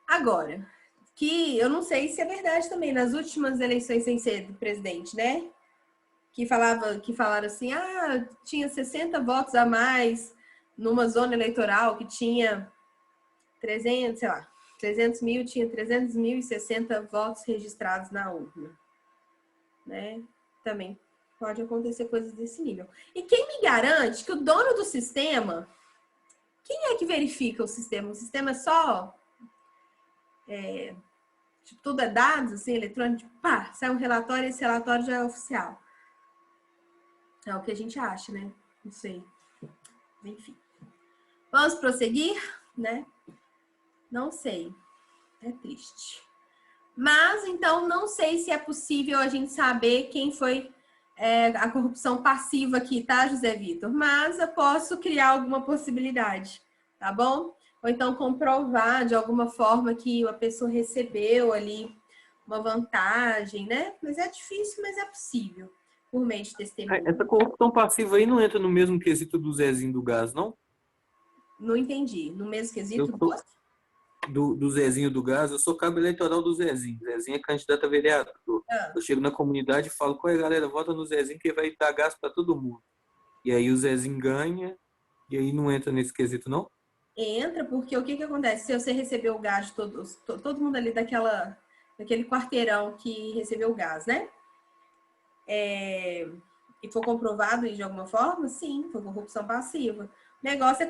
Agora, que eu não sei se é verdade também, nas últimas eleições sem ser do presidente, né? Que falaram assim, ah, tinha 60 votos a mais numa zona eleitoral que tinha 300, sei lá, 300 mil, tinha 300.060 votos registrados na urna, né? Também pode acontecer coisas desse nível. E quem me garante que o dono do sistema, quem é que verifica o sistema? O sistema é só, tipo, tudo é dados, assim, eletrônico, pá, sai um relatório e esse relatório já é oficial. É o que a gente acha, né? Não sei. Enfim. Vamos prosseguir, né? Não sei. É triste. Mas, então, não sei se é possível a gente saber quem foi a corrupção passiva aqui, tá, José Vitor? Mas eu posso criar alguma possibilidade, tá bom? Ou então comprovar de alguma forma que a pessoa recebeu ali uma vantagem, né? Mas é difícil, mas é possível, por meio de testemunho. Essa corrupção passiva aí não entra no mesmo quesito do Zezinho do Gás, não? Não entendi. No mesmo Eu quesito? sou do Zezinho do Gás, eu sou cabo eleitoral do Zezinho. Zezinho é candidato a vereador. Ah, Eu chego na comunidade e falo, qual é, galera, vota no Zezinho que vai dar gás para todo mundo. E aí o Zezinho ganha, e aí não entra nesse quesito, não? entra, porque o que que acontece? Se você receber o gás de todo mundo ali daquele quarteirão que recebeu o gás, né? E for comprovado de alguma forma, sim, foi corrupção passiva. O negócio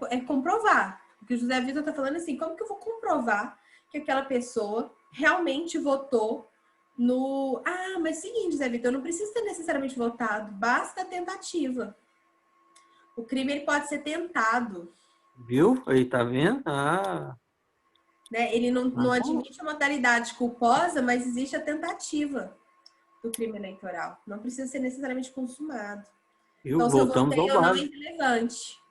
é comprovar. O que o José Vitor está falando assim, como que eu vou comprovar que aquela pessoa realmente votou no... Ah, mas seguinte, José Vitor, não precisa ter necessariamente votado, basta a tentativa. O crime ele pode ser tentado, Viu? Aí tá vendo? Ah, né? Ele não bom. admite a modalidade culposa, mas existe a tentativa do crime eleitoral. Não precisa ser necessariamente consumado. Viu? Então, se eu Voltamos votei ao ou não é básico. irrelevante,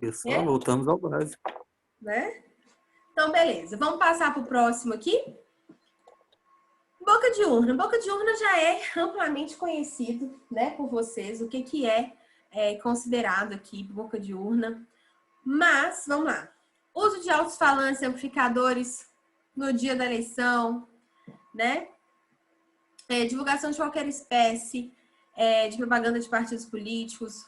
Pessoal, né? voltamos ao básico. Né? Então, beleza. Vamos passar para o próximo aqui. Boca de urna. Boca de urna já é amplamente conhecido, né, por vocês, o que é considerado aqui boca de urna. Mas, vamos lá. Uso de alto-falantes e amplificadores no dia da eleição, né? Divulgação de qualquer espécie de propaganda de partidos políticos,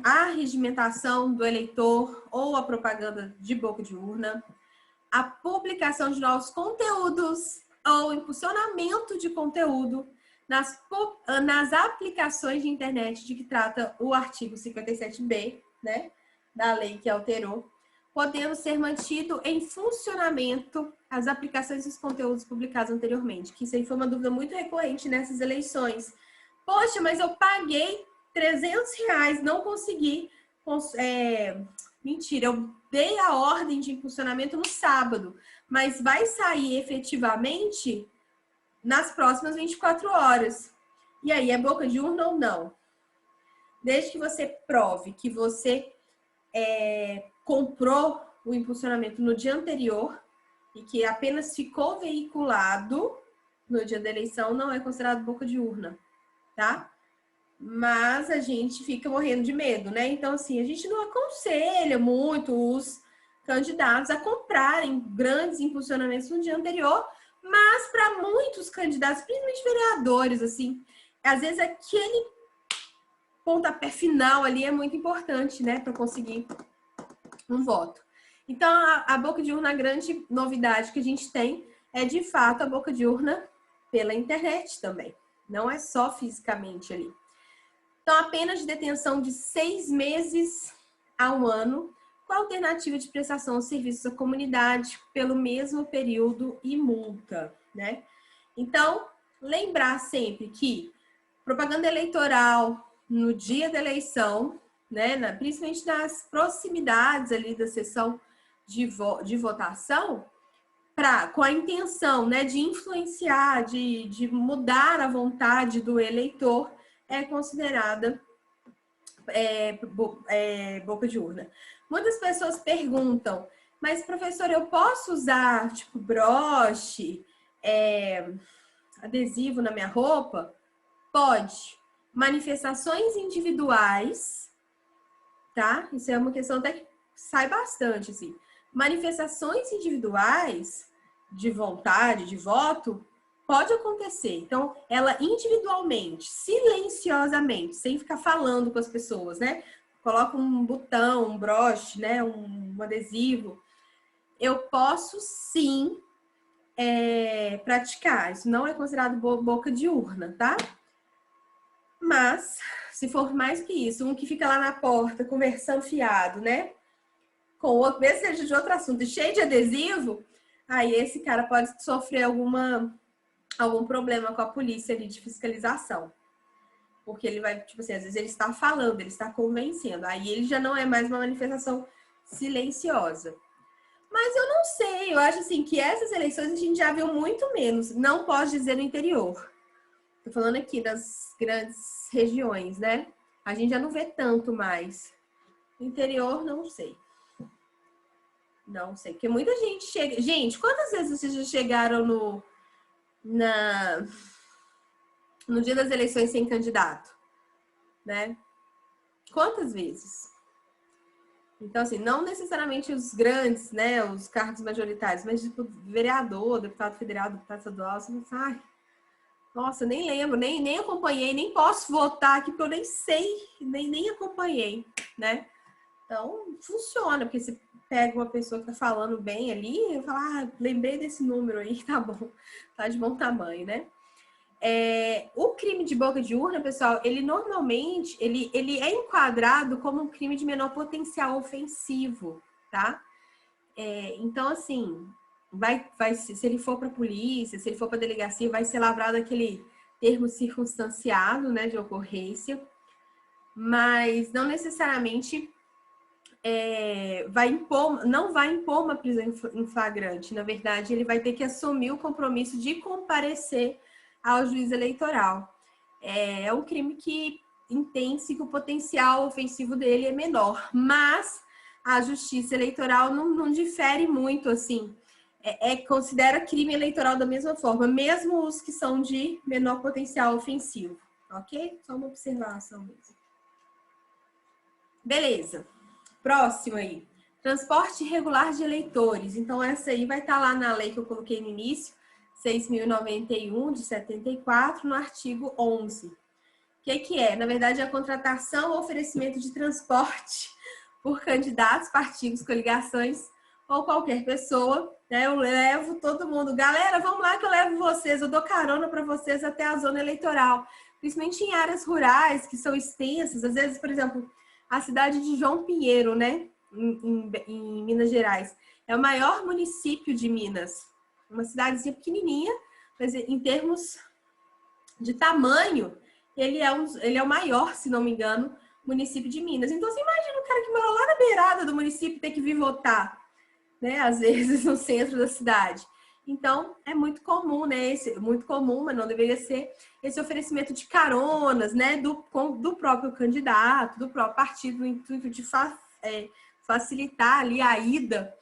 a arregimentação do eleitor ou a propaganda de boca de urna, a publicação de novos conteúdos ou impulsionamento de conteúdo nas aplicações de internet de que trata o artigo 57B, né, da lei que alterou, podendo ser mantido em funcionamento as aplicações dos conteúdos publicados anteriormente, que isso aí foi uma dúvida muito recorrente nessas eleições. Poxa, mas eu paguei R$ 300, não consegui. Mentira, eu dei a ordem de impulsionamento no sábado, mas vai sair efetivamente nas próximas 24 horas. E aí, é boca de urna ou não? Desde que você prove que você comprou o impulsionamento no dia anterior e que apenas ficou veiculado no dia da eleição, não é considerado boca de urna, tá? Mas a gente fica morrendo de medo, né? Então, assim, a gente não aconselha muito os candidatos a comprarem grandes impulsionamentos no dia anterior, mas para muitos candidatos, principalmente vereadores, assim, às vezes aquele pontapé final ali é muito importante, né, para conseguir um voto. Então, a boca de urna, a grande novidade que a gente tem é, de fato, a boca de urna pela internet também. Não é só fisicamente ali. Então, a pena de detenção de 6 meses a 1 ano, com a alternativa de prestação de serviços à comunidade pelo mesmo período e multa, né? Então, lembrar sempre que propaganda eleitoral no dia da eleição, né, principalmente nas proximidades ali da sessão de votação, com a intenção, né, de influenciar, de mudar a vontade do eleitor, é considerada boca de urna. Muitas pessoas perguntam, mas professor, eu posso usar tipo broche, adesivo na minha roupa? Pode. Manifestações individuais, tá? Isso é uma questão até que sai bastante, assim. Manifestações individuais de vontade, de voto, pode acontecer. Então, ela individualmente, silenciosamente, sem ficar falando com as pessoas, né? Coloca um botão, um broche, né? Um adesivo. Eu posso, sim, praticar. Isso não é considerado boca de urna, tá? Mas, se for mais que isso, um que fica lá na porta conversando fiado, né? Com o outro, mesmo seja de outro assunto, e cheio de adesivo, aí esse cara pode sofrer algum problema com a polícia ali de fiscalização. Porque ele vai, tipo assim, às vezes ele está falando, ele está convencendo. Aí ele já não é mais uma manifestação silenciosa. Mas eu não sei, eu acho assim que essas eleições a gente já viu muito menos. Não posso dizer no interior. Tô falando aqui das grandes regiões, né? A gente já não vê tanto mais. No interior, não sei. Não sei, porque muita gente chega. Gente, quantas vezes vocês já chegaram no dia das eleições sem candidato? Né? Quantas vezes? Então, assim, não necessariamente os grandes, né, os cargos majoritários, mas tipo vereador, deputado federal, deputado estadual, você não sabe. Nossa, nem lembro, nem acompanhei, nem posso votar aqui, porque eu nem sei, nem acompanhei, né? Então, funciona, porque você pega uma pessoa que tá falando bem ali, e fala, lembrei desse número aí, tá bom, tá de bom tamanho, né? O crime de boca de urna, pessoal, ele normalmente, ele é enquadrado como um crime de menor potencial ofensivo, tá? Então, assim, se ele for para a polícia, se ele for para a delegacia, vai ser lavrado aquele termo circunstanciado, né, de ocorrência, mas não necessariamente não vai impor uma prisão em flagrante. Na verdade, ele vai ter que assumir o compromisso de comparecer ao juiz eleitoral. É um crime que entende-se que o potencial ofensivo dele é menor, mas a justiça eleitoral não difere muito, assim, considera crime eleitoral da mesma forma, mesmo os que são de menor potencial ofensivo, ok? Só uma observação mesmo. Beleza. Próximo aí. Transporte irregular de eleitores. Então, essa aí vai estar lá na lei que eu coloquei no início, 6.091, de 74, no artigo 11. O que é? Na verdade, é a contratação ou oferecimento de transporte por candidatos, partidos, coligações ou qualquer pessoa. Né? Eu levo todo mundo. Galera, vamos lá que eu levo vocês. Eu dou carona para vocês até a zona eleitoral. Principalmente em áreas rurais, que são extensas. Às vezes, por exemplo, a cidade de João Pinheiro, né? Em Minas Gerais. É o maior município de Minas. Uma cidadezinha pequenininha, mas em termos de tamanho, ele é o maior, se não me engano, município de Minas. Então, você imagina o cara que mora lá na beirada do município ter que vir votar, né? Às vezes no centro da cidade. Então, é muito comum, né? Muito comum, mas não deveria ser esse oferecimento de caronas, né? Do próprio candidato, do próprio partido, no intuito de facilitar ali a ida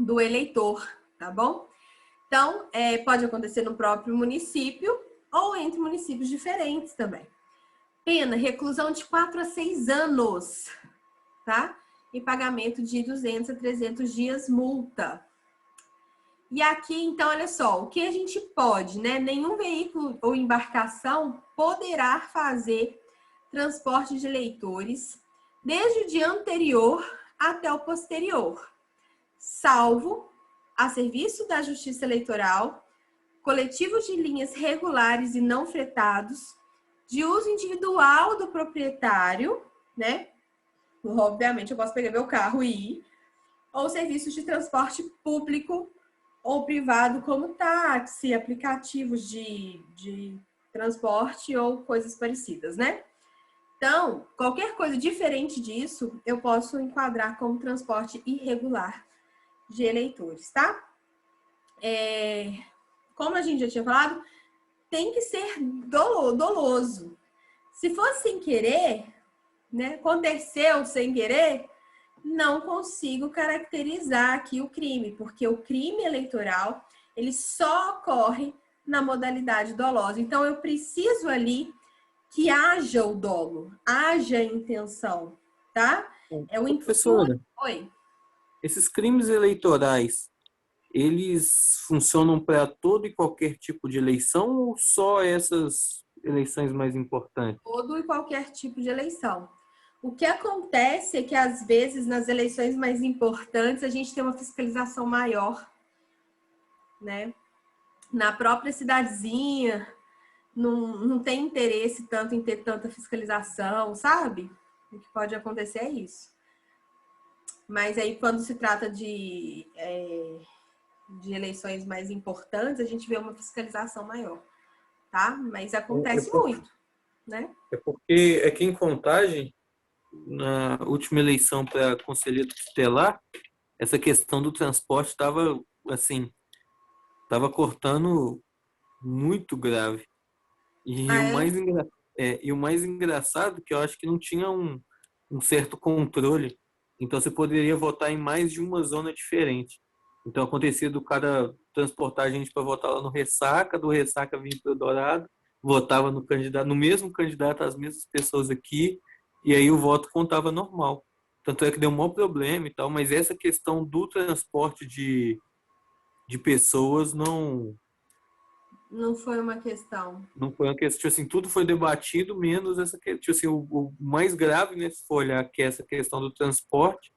do eleitor, tá bom? Então, pode acontecer no próprio município ou entre municípios diferentes também. Pena, reclusão de 4 a 6 anos, tá? E pagamento de 200 a 300 dias multa. E aqui, então, olha só, o que a gente pode, né? Nenhum veículo ou embarcação poderá fazer transporte de eleitores desde o dia anterior até o posterior, salvo a serviço da Justiça Eleitoral, coletivos de linhas regulares e não fretados, de uso individual do proprietário, né? Obviamente, eu posso pegar meu carro e ir, ou serviços de transporte público ou privado, como táxi, aplicativos de transporte ou coisas parecidas, né? Então, qualquer coisa diferente disso, eu posso enquadrar como transporte irregular de eleitores, tá? Como a gente já tinha falado, tem que ser doloso. Se for sem querer, né? Aconteceu sem querer, não consigo caracterizar aqui o crime, porque o crime eleitoral, ele só ocorre na modalidade dolosa. Então, eu preciso ali que haja o dolo, haja a intenção, tá? É o intuito. Professora, Oi. esses crimes eleitorais, eles funcionam para todo e qualquer tipo de eleição ou só essas eleições mais importantes? Todo e qualquer tipo de eleição. O que acontece é que, às vezes, nas eleições mais importantes, a gente tem uma fiscalização maior, né? Na própria cidadezinha, não tem interesse tanto em ter tanta fiscalização, sabe? O que pode acontecer é isso. Mas aí, quando se trata de eleições mais importantes, a gente vê uma fiscalização maior, tá? Mas acontece muito, né? É porque aqui em Contagem na última eleição para conselheiro tutelar, essa questão do transporte estava assim, estava cortando muito grave. E Ah, o é? mais, e o mais engraçado que eu acho que não tinha um certo controle. Então você poderia votar em mais de uma zona diferente. Então acontecia do cara transportar a gente para votar lá no Ressaca, do Ressaca vir para o Dourado, votava no candidato, no mesmo candidato, as mesmas pessoas aqui, e aí o voto contava normal. Tanto é que deu um maior problema e tal, mas essa questão do transporte de pessoas Não foi uma questão. não foi uma questão, tipo assim, tudo foi debatido, menos essa questão, tipo assim, o mais grave, né, se for olhar, que é essa questão do transporte,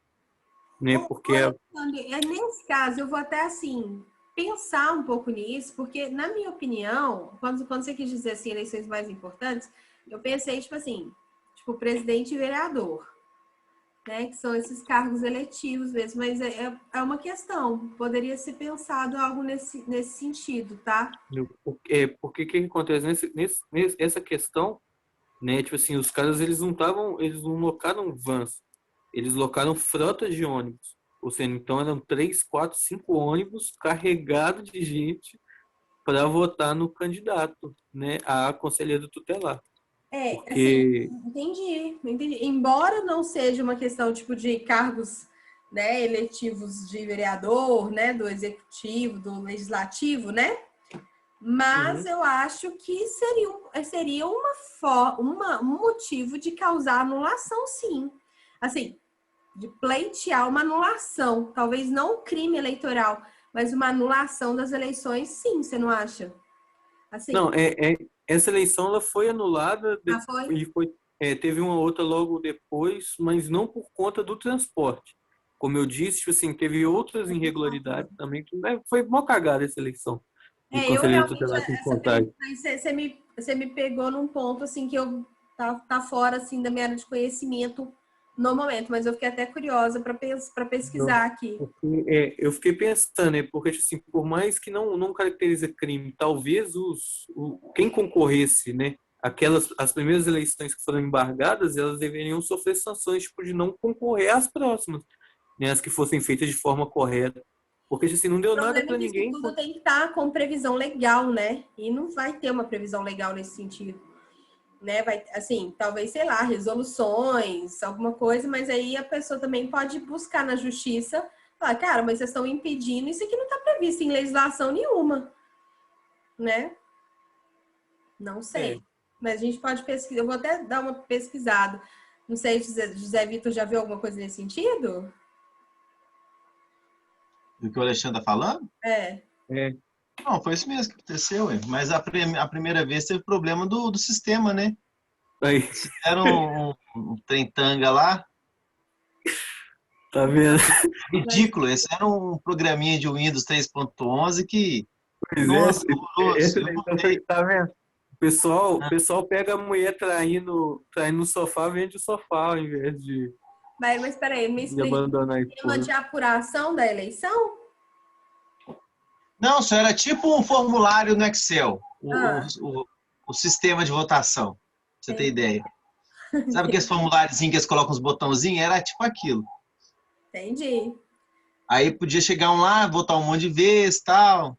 né, porque Alexandre, nesse caso, eu vou até assim pensar um pouco nisso, porque, na minha opinião, quando você quis dizer assim, eleições mais importantes, eu pensei, tipo assim, tipo, presidente e vereador, né? Que são esses cargos eletivos mesmo, mas é uma questão. Poderia ser pensado algo nesse sentido, tá? porque que acontece essa questão, né, tipo assim, os caras, eles não locaram vans, eles locaram frotas de ônibus, ou seja, então eram 3, 4, 5 ônibus carregados de gente para votar no candidato, né, a conselheiro tutelar. Assim, Porque entendi. Embora não seja uma questão tipo de cargos, né, eletivos de vereador, né, do executivo, do legislativo, né? Mas Uhum. eu acho que seria um motivo de causar anulação, sim. Assim, de pleitear uma anulação. Talvez não um crime eleitoral, mas uma anulação das eleições, sim, você não acha? Não, Assim, essa eleição ela foi anulada foi? e teve uma outra logo depois, mas não por conta do transporte. Como eu disse, tipo assim, teve outras irregularidades também, que né, foi mó cagada essa eleição do Eu Conselheiro realmente, Tutelar em essa pergunta Contagem. aí, você me pegou num ponto, assim, que eu tá fora, assim, da minha área de conhecimento no momento, mas eu fiquei até curiosa para Não, pesquisar aqui. porque, eu fiquei pensando, né, porque tipo assim, por mais que não caracterize crime, talvez quem concorresse, né, as primeiras eleições que foram embargadas, elas deveriam sofrer sanções tipo, de não concorrer às próximas, né, as que fossem feitas de forma correta. Porque tipo assim, não O deu nada problema é para que isso ninguém. tudo tem que estar com previsão legal, né? E não vai ter uma previsão legal nesse sentido, né? Vai, assim, talvez, sei lá, resoluções, alguma coisa, mas aí a pessoa também pode buscar na justiça, falar, cara, mas vocês estão impedindo, isso aqui não está previsto em legislação nenhuma, né? Não É, sei. Mas a gente pode pesquisar, eu vou até dar uma pesquisada. Não sei, José Vitor já viu alguma coisa nesse sentido? Do que o Alexandre está falando? É. é, Não, foi isso mesmo que aconteceu, ué. Mas a primeira vez teve problema do sistema, né? aí, Eles fizeram um trem-tanga lá, tá vendo? Mas, ridículo. Esse era um programinha de Windows 3.11 que, Pois é, nossa, horroroso. essa Eu daí, então, botei. tá vendo? O pessoal pega a mulher traindo no sofá, vende o sofá ao invés mas peraí, me de explica. abandonar a Sistema de esposa. apuração da eleição? Não, só era tipo um formulário no Excel, Ah, o sistema de votação, pra você ter entendi. ideia. Sabe aqueles formuláriozinhos que eles colocam os botãozinhos? Era tipo aquilo. Entendi. Aí podia chegar um lá, votar um monte de vezes tal.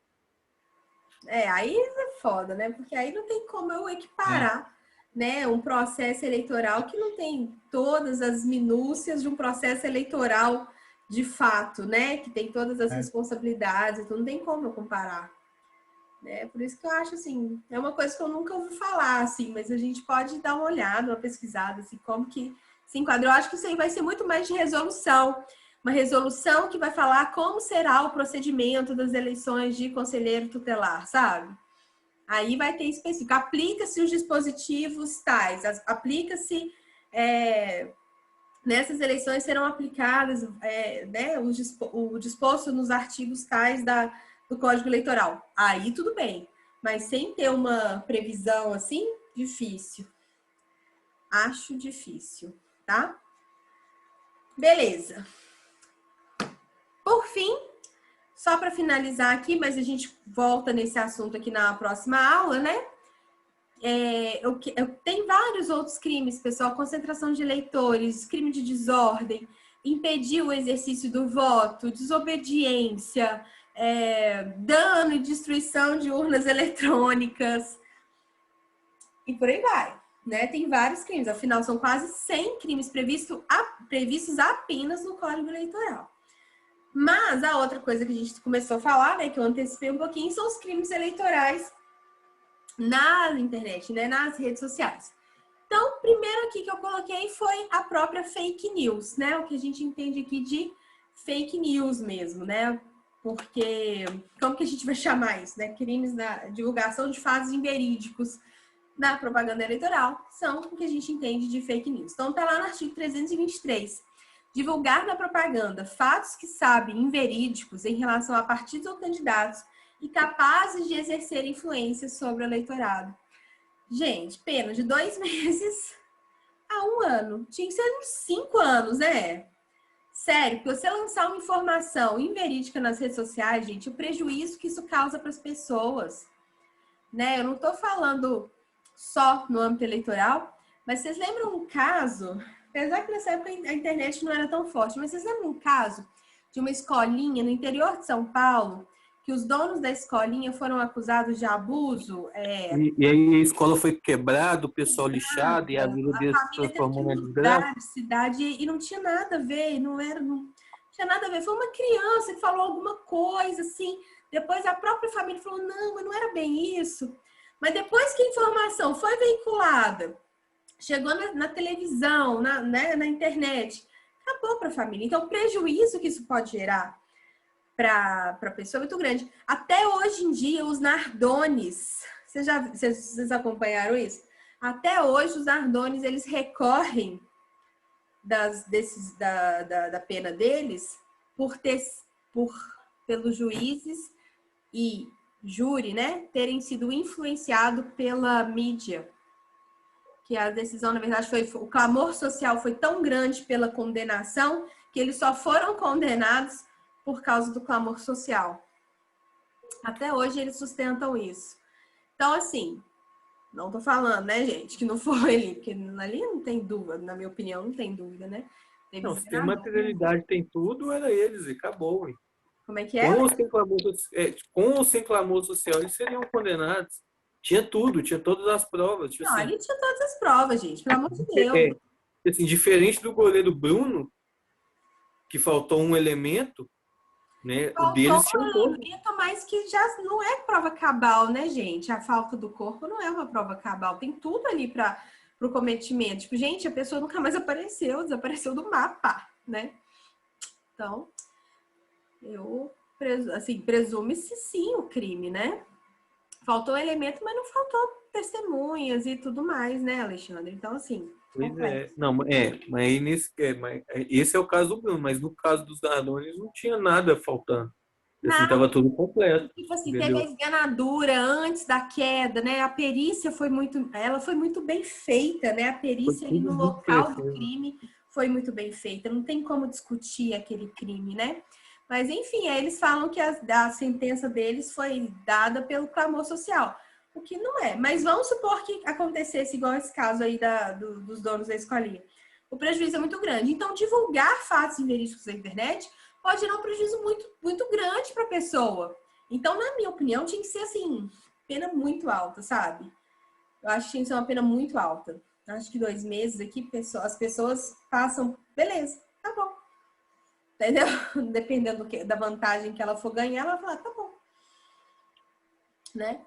Aí é foda, né? Porque aí não tem como eu É, equiparar, né, um processo eleitoral que não tem todas as minúcias de um processo eleitoral de fato, né? Que tem todas as é. responsabilidades, então não tem como eu comparar. Né? Por isso que eu acho assim, é uma coisa que eu nunca ouvi falar, assim, mas a gente pode dar uma olhada, uma pesquisada, assim, como que se enquadra. Eu acho que isso aí vai ser muito mais de resolução. Uma resolução que vai falar como será o procedimento das eleições de conselheiro tutelar, sabe? Aí vai ter específico. Aplica-se os dispositivos tais, aplica-se. Nessas eleições serão aplicadas né, o disposto nos artigos tais do Código Eleitoral. Aí tudo bem, mas sem ter uma previsão assim, difícil. Acho difícil, tá? Beleza. Por fim, só para finalizar aqui, mas a gente volta nesse assunto aqui na próxima aula, né? Tem vários outros crimes, pessoal. Concentração de eleitores, crime de desordem, impedir o exercício do voto, desobediência, dano e destruição de urnas eletrônicas. E por aí vai, né? Tem vários crimes. Afinal, são quase 100 crimes previstos apenas no Código Eleitoral. Mas a outra coisa que a gente começou a falar, né, que eu antecipei um pouquinho, são os crimes eleitorais na internet, né, nas redes sociais. Então, primeiro aqui que eu coloquei foi a própria fake news, né? O que a gente entende aqui de fake news mesmo, né? Porque, como que a gente vai chamar isso, né? Crimes na divulgação de fatos inverídicos na propaganda eleitoral são o que a gente entende de fake news. Então, tá lá no artigo 323. Divulgar na propaganda fatos que sabem inverídicos em relação a partidos ou candidatos e capazes de exercer influência sobre o eleitorado. Gente, pena de 2 meses a 1 ano. Tinha que ser uns 5 anos, né? Sério, porque você lançar uma informação inverídica nas redes sociais, gente, o prejuízo que isso causa para as pessoas, né? Eu não tô falando só no âmbito eleitoral, mas vocês lembram um caso, apesar que nessa época a internet não era tão forte, mas vocês lembram um caso de uma escolinha no interior de São Paulo, que os donos da escolinha foram acusados de abuso? E aí a escola foi quebrada, o pessoal lixado, e a vida deles se transformou na desgraça. De cidade, e não tinha nada a ver, não tinha nada a ver. Foi uma criança que falou alguma coisa, assim, depois a própria família falou, não, mas não era bem isso. Mas depois que a informação foi veiculada, chegou na televisão, na internet, acabou para a família. Então, o prejuízo que isso pode gerar para a pessoa é muito grande. Até hoje em dia, os Nardones, vocês acompanharam isso? Até hoje, os Nardones, eles recorrem da pena deles pelos juízes e júri, né, terem sido influenciado pela mídia. Que a decisão, na verdade, o clamor social foi tão grande pela condenação que eles só foram condenados por causa do clamor social. Até hoje eles sustentam isso. Então, assim, não tô falando, né, gente, que não foi ali, porque ali não tem dúvida, na minha opinião, não tem dúvida, né? Não, se tem materialidade, tem tudo, era eles, e acabou. Hein? Como é que é? Com ou sem clamor social, eles seriam condenados. Tinha tudo, tinha todas as provas. Tipo Não, assim, ali tinha todas as provas, gente, pelo amor de Deus. Assim, diferente do goleiro Bruno, que faltou um elemento, né? O deles tinha um pouco. Mas que já não é prova cabal, né, gente? A falta do corpo não é uma prova cabal. Tem tudo ali para o cometimento. Tipo, gente, a pessoa nunca mais apareceu, desapareceu do mapa, né? Então, presume-se sim o crime, né? Faltou elemento, mas não faltou testemunhas e tudo mais, né, Alexandre? Então, assim, pois é. Não, mas esse é o caso do Bruno, mas no caso dos Nardones não tinha nada faltando. Assim, tava tudo completo. Tipo assim, teve a esganadura antes da queda, né? A perícia foi muito bem feita, né? A perícia ali no local do crime foi muito bem feita. Não tem como discutir aquele crime, né? Mas, enfim, eles falam que a sentença deles foi dada pelo clamor social. O que não é. Mas vamos supor que acontecesse igual esse caso aí dos donos da escolinha. O prejuízo é muito grande. Então, divulgar fatos inverídicos na internet pode gerar um prejuízo muito, muito grande para a pessoa. Então, na minha opinião, tinha que ser, assim, pena muito alta, sabe? Eu acho que tinha que ser uma pena muito alta. Acho que 2 meses aqui, as pessoas passam, beleza, tá bom. Entendeu? Dependendo da vantagem que ela for ganhar, ela vai falar, tá bom. Né?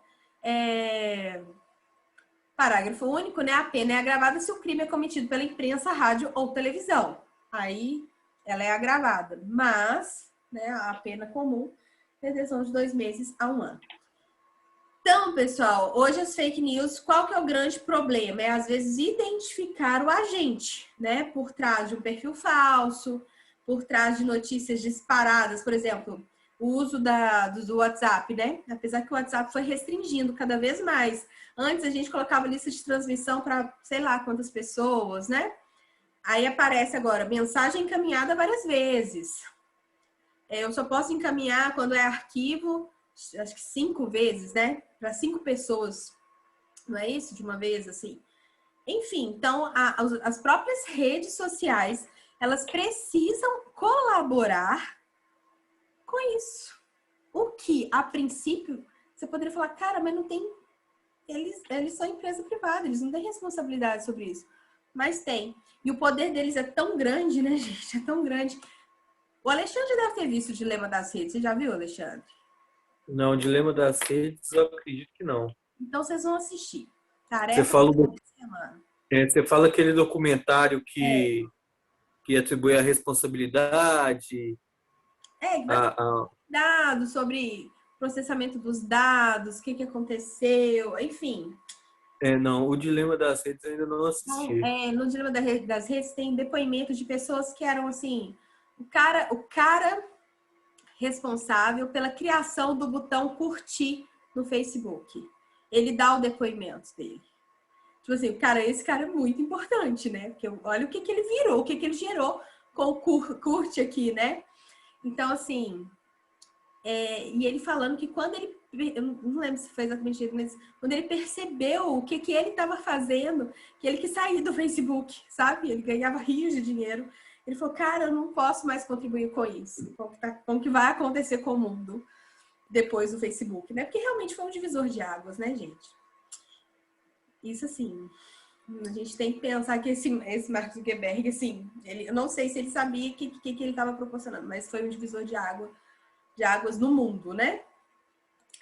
Parágrafo único, né? A pena é agravada se o crime é cometido pela imprensa, rádio ou televisão. Aí ela é agravada. Mas, né, a pena comum, detenção de 2 meses a 1 ano. Então, pessoal, hoje as fake news, qual que é o grande problema? É, às vezes, identificar o agente, né? Por trás de um perfil falso, por trás de notícias disparadas, por exemplo, o uso do WhatsApp, né? Apesar que o WhatsApp foi restringindo cada vez mais. Antes a gente colocava lista de transmissão para sei lá quantas pessoas, né? Aí aparece agora, mensagem encaminhada várias vezes. Eu só posso encaminhar quando é arquivo, acho que 5 vezes, né? Para 5 pessoas Não é isso? De uma vez, assim. Enfim, então, as próprias redes sociais, elas precisam colaborar com isso. O que, a princípio, você poderia falar, cara, mas não tem... Eles são empresa privada, eles não têm responsabilidade sobre isso. Mas tem. E o poder deles é tão grande, né, gente? É tão grande. O Alexandre deve ter visto o Dilema das Redes. Você já viu, Alexandre? Não, o Dilema das Redes, eu acredito que não. Então, vocês vão assistir. Você Tarefa fala, da semana. você fala aquele documentário que atribui a responsabilidade, Dados sobre processamento dos dados, o que aconteceu, enfim. Não, o Dilema das Redes eu ainda não assisti. Então, no Dilema das Redes tem depoimentos de pessoas que eram assim, o cara responsável pela criação do botão curtir no Facebook. Ele dá o depoimento dele. Tipo assim, esse cara é muito importante, né? Porque olha o que ele virou, o que ele gerou com o curte aqui, né? Então, assim, e ele falando que quando ele, eu não lembro se foi exatamente isso, mas quando ele percebeu o que ele estava fazendo, que ele quis sair do Facebook, sabe? Ele ganhava rios de dinheiro. Ele falou, cara, eu não posso mais contribuir com isso, com o que vai acontecer com o mundo depois do Facebook, né? Porque realmente foi um divisor de águas, né, gente? Isso, assim, a gente tem que pensar que esse Mark Zuckerberg, assim, eu não sei se ele sabia o que ele estava proporcionando, mas foi um divisor de águas no mundo, né?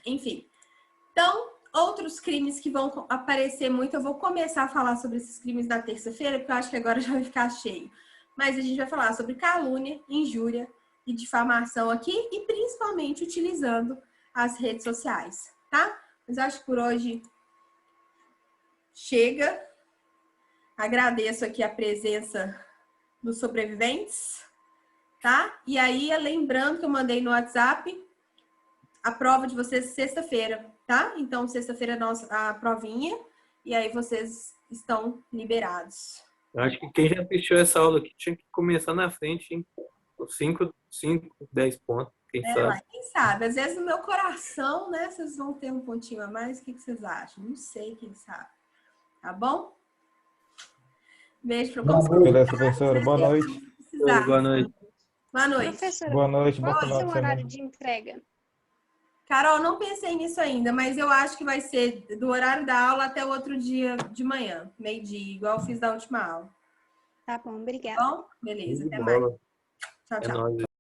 Enfim. Então, outros crimes que vão aparecer muito, eu vou começar a falar sobre esses crimes na terça-feira, porque eu acho que agora já vai ficar cheio. Mas a gente vai falar sobre calúnia, injúria e difamação aqui, e principalmente utilizando as redes sociais, tá? Mas eu acho que por hoje chega. Agradeço aqui a presença dos sobreviventes, tá? E aí, lembrando que eu mandei no WhatsApp a prova de vocês sexta-feira, tá? Então, sexta-feira é a provinha, e aí vocês estão liberados. Acho que quem já assistiu essa aula aqui tinha que começar na frente, hein? 5, 10 pontos, quem sabe. Quem sabe? Às vezes no meu coração, né, vocês vão ter um pontinho a mais. O que vocês acham? Não sei, quem sabe. Tá bom? Beijo para vocês. Beleza, professora. Boa noite. Boa noite. Boa noite. Professora, Boa noite, bom qual vai final ser de o semana. horário de entrega? Carol, não pensei nisso ainda, mas eu acho que vai ser do horário da aula até o outro dia de manhã, meio-dia, igual eu fiz da última aula. Tá bom, obrigada. Tá bom? Beleza, até mais. Tchau, É tchau. nóis.